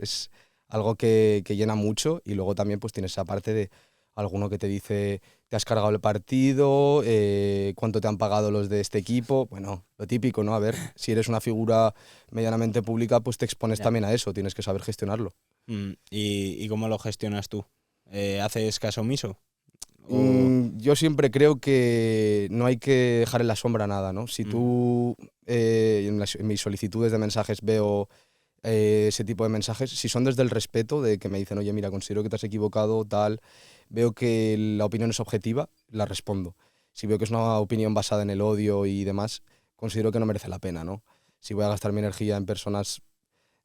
Es algo que llena mucho y luego también pues tienes esa parte de alguno que te dice, te has cargado el partido, cuánto te han pagado los de este equipo. Bueno, lo típico, ¿no? A ver, si eres una figura medianamente pública, pues te expones Ya. también a eso, tienes que saber gestionarlo. ¿Y cómo lo gestionas tú? ¿Haces caso omiso? O... Yo siempre creo que no hay que dejar en la sombra nada, ¿no? Si Ujú, tú en mis solicitudes de mensajes veo ese tipo de mensajes, si son desde el respeto, de que me dicen, oye, mira, considero que te has equivocado, tal, veo que la opinión es objetiva, la respondo. Si veo que es una opinión basada en el odio y demás, considero que no merece la pena, ¿no? Si voy a gastar mi energía en personas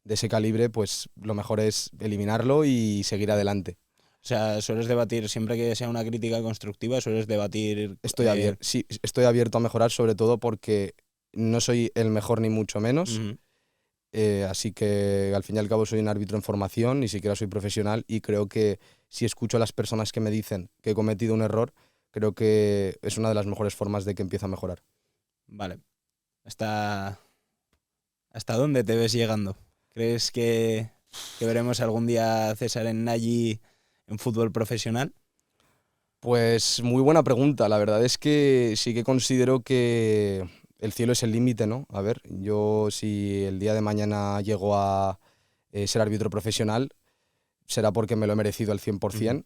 de ese calibre, pues lo mejor es eliminarlo y seguir adelante. O sea, sueles debatir, siempre que sea una crítica constructiva, sueles debatir... Sí, estoy abierto a mejorar, sobre todo porque no soy el mejor ni mucho menos. Ujú. Así que al fin y al cabo soy un árbitro en formación, ni siquiera soy profesional y creo que si escucho a las personas que me dicen que he cometido un error, creo que es una de las mejores formas de que empiece a mejorar. Vale. ¿Hasta, hasta dónde te ves llegando? ¿Crees que veremos algún día a César en Nagy en fútbol profesional? Pues muy buena pregunta. La verdad es que sí que considero que el cielo es el límite, ¿no? A ver, yo si el día de mañana llego a ser árbitro profesional, será porque me lo he merecido al Ujú. 100%.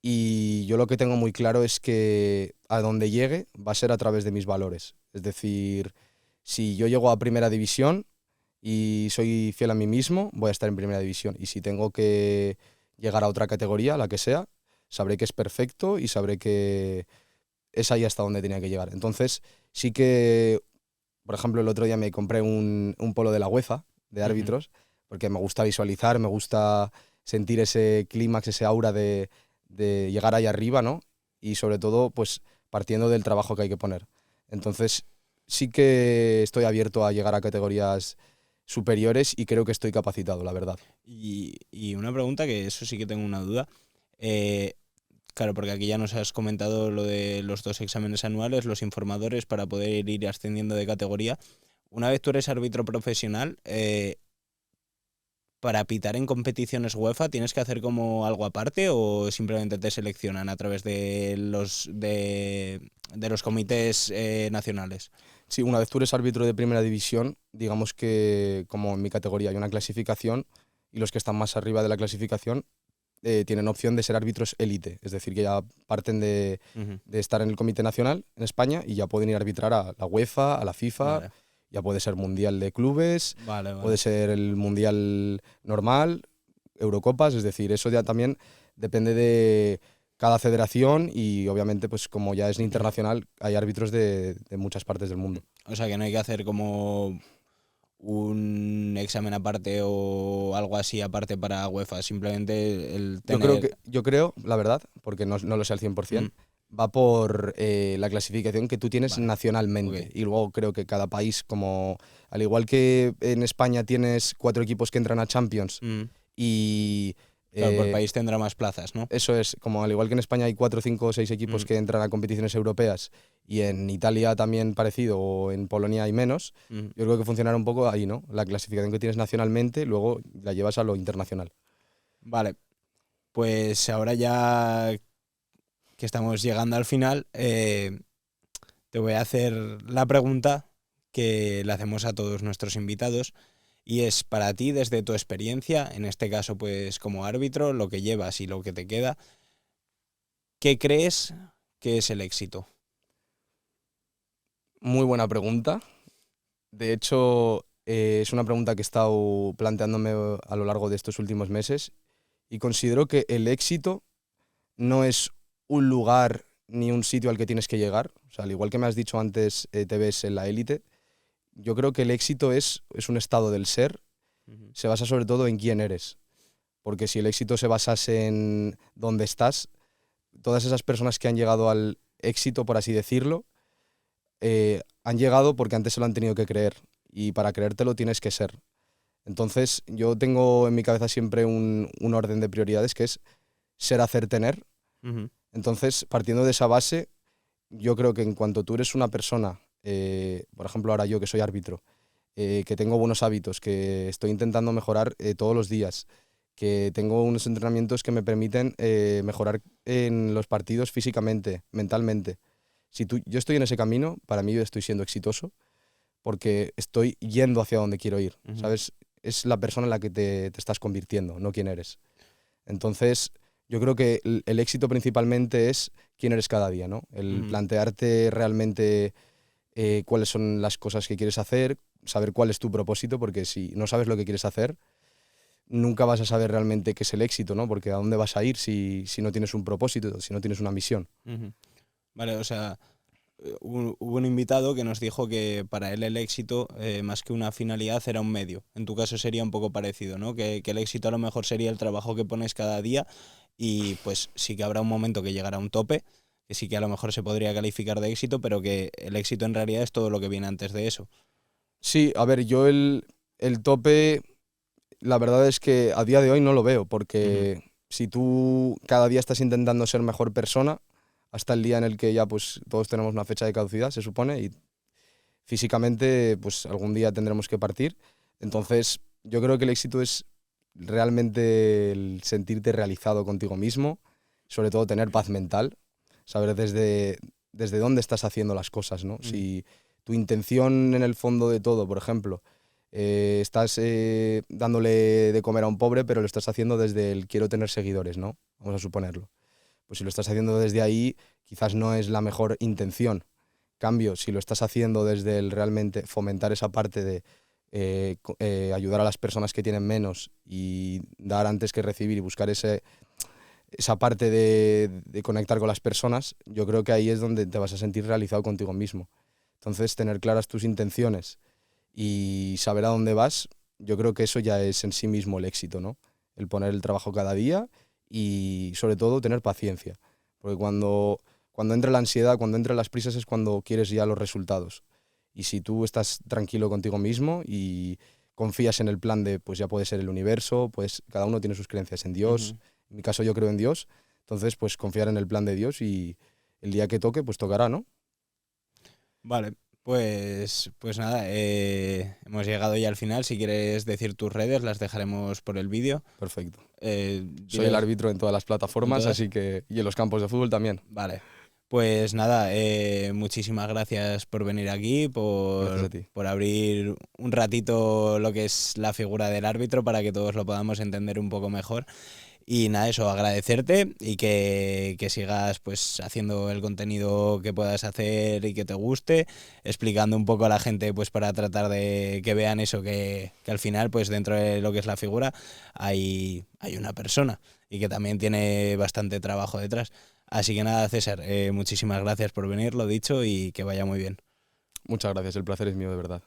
Y yo lo que tengo muy claro es que a donde llegue va a ser a través de mis valores. Es decir, si yo llego a primera división y soy fiel a mí mismo, voy a estar en primera división. Y si tengo que llegar a otra categoría, la que sea, sabré que es perfecto y sabré que es ahí hasta donde tenía que llegar. Entonces, sí que por ejemplo, el otro día me compré un polo de la UEFA, de árbitros, porque me gusta visualizar, me gusta sentir ese clímax, ese aura de llegar ahí arriba, ¿no? Y sobre todo, pues partiendo del trabajo que hay que poner. Entonces, sí que estoy abierto a llegar a categorías superiores y creo que estoy capacitado, la verdad. Y una pregunta, que eso sí que tengo una duda. Claro, porque aquí ya nos has comentado lo de los 2 exámenes anuales, los informadores para poder ir ascendiendo de categoría. Una vez tú eres árbitro profesional, para pitar en competiciones UEFA, ¿tienes que hacer como algo aparte o simplemente te seleccionan a través de los comités nacionales? Sí, una vez tú eres árbitro de primera división, digamos que como en mi categoría hay una clasificación y los que están más arriba de la clasificación tienen opción de ser árbitros élite, es decir, que ya parten de estar en el Comité Nacional en España y ya pueden ir a arbitrar a la UEFA, a la FIFA, Vale. ya puede ser Mundial de Clubes, Vale. puede ser el Mundial normal, Eurocopas, es decir, eso ya también depende de cada federación y obviamente pues como ya es internacional hay árbitros de muchas partes del mundo. O sea que no hay que hacer como un examen aparte o algo así aparte para UEFA, simplemente el tener... Yo creo, la verdad, porque no lo sé al 100%, va por la clasificación que tú tienes Vale. nacionalmente. Ok. Y luego creo que cada país, como al igual que en España tienes 4 equipos que entran a Champions y Claro, por país tendrá más plazas, ¿no? eso es, como al igual que en España hay 4, 5 o 6 equipos que entran a competiciones europeas y en Italia también parecido o en Polonia hay menos, yo creo que funcionará un poco ahí, ¿no? La clasificación que tienes nacionalmente, luego la llevas a lo internacional. Vale, pues ahora ya que estamos llegando al final, te voy a hacer la pregunta que le hacemos a todos nuestros invitados y es para ti, desde tu experiencia, en este caso pues como árbitro, lo que llevas y lo que te queda, ¿qué crees que es el éxito? Muy buena pregunta. De hecho, es una pregunta que he estado planteándome a lo largo de estos últimos meses y considero que el éxito no es un lugar ni un sitio al que tienes que llegar. O sea, al igual que me has dicho antes, te ves en la élite, yo creo que el éxito es un estado del ser, se basa sobre todo en quién eres. Porque si el éxito se basase en dónde estás, todas esas personas que han llegado al éxito, por así decirlo, han llegado porque antes se lo han tenido que creer y para creértelo tienes que ser. Entonces yo tengo en mi cabeza siempre un orden de prioridades que es ser, hacer, tener. Entonces, partiendo de esa base, yo creo que en cuanto tú eres una persona, por ejemplo ahora yo que soy árbitro, que tengo buenos hábitos, que estoy intentando mejorar todos los días, que tengo unos entrenamientos que me permiten mejorar en los partidos físicamente, mentalmente. Si yo estoy en ese camino, para mí yo estoy siendo exitoso porque estoy yendo hacia donde quiero ir, ¿sabes? Es la persona en la que te estás convirtiendo, no quién eres. Entonces, yo creo que el éxito principalmente es quién eres cada día, ¿no? El plantearte realmente cuáles son las cosas que quieres hacer, saber cuál es tu propósito, porque si no sabes lo que quieres hacer, nunca vas a saber realmente qué es el éxito, ¿no? Porque a dónde vas a ir si no tienes un propósito, si no tienes una misión. Vale, o sea, hubo un invitado que nos dijo que para él el éxito, más que una finalidad, era un medio. En tu caso sería un poco parecido, ¿no? Que el éxito a lo mejor sería el trabajo que pones cada día y pues sí que habrá un momento que llegará a un tope, que sí que a lo mejor se podría calificar de éxito, pero que el éxito en realidad es todo lo que viene antes de eso. Sí, a ver, yo el tope, la verdad es que a día de hoy no lo veo, porque si tú cada día estás intentando ser mejor persona, hasta el día en el que ya pues todos tenemos una fecha de caducidad, se supone, y físicamente pues algún día tendremos que partir. Entonces, yo creo que el éxito es realmente el sentirte realizado contigo mismo, sobre todo tener paz mental, saber desde dónde estás haciendo las cosas, ¿no? Si tu intención en el fondo de todo, por ejemplo, estás dándole de comer a un pobre, pero lo estás haciendo desde el quiero tener seguidores, ¿no? Vamos a suponerlo. Pues si lo estás haciendo desde ahí, quizás no es la mejor intención. Cambio, si lo estás haciendo desde el realmente fomentar esa parte de ayudar a las personas que tienen menos y dar antes que recibir y buscar esa parte de conectar con las personas, yo creo que ahí es donde te vas a sentir realizado contigo mismo. Entonces, tener claras tus intenciones y saber a dónde vas, yo creo que eso ya es en sí mismo el éxito, ¿no? El poner el trabajo cada día y, sobre todo, tener paciencia. Porque cuando entra la ansiedad, cuando entran las prisas es cuando quieres ya los resultados. Y si tú estás tranquilo contigo mismo y confías en el plan de, pues ya puede ser el universo, pues cada uno tiene sus creencias en Dios. En mi caso yo creo en Dios, entonces pues confiar en el plan de Dios y el día que toque, pues tocará, ¿no? Vale, pues nada, hemos llegado ya al final. Si quieres decir tus redes, las dejaremos por el vídeo. Perfecto. Soy el Diles- árbitro en todas las plataformas, ¿En todas? así que... Y en los campos de fútbol también. Vale. Pues nada, muchísimas gracias por venir aquí, Gracias a ti. por abrir un ratito lo que es la figura del árbitro para que todos lo podamos entender un poco mejor. Y nada, eso, agradecerte y que sigas pues haciendo el contenido que puedas hacer y que te guste, explicando un poco a la gente pues para tratar de que vean eso, que al final pues dentro de lo que es la figura hay una persona y que también tiene bastante trabajo detrás. Así que nada, César, muchísimas gracias por venir, lo dicho, y que vaya muy bien. Muchas gracias, el placer es mío, de verdad.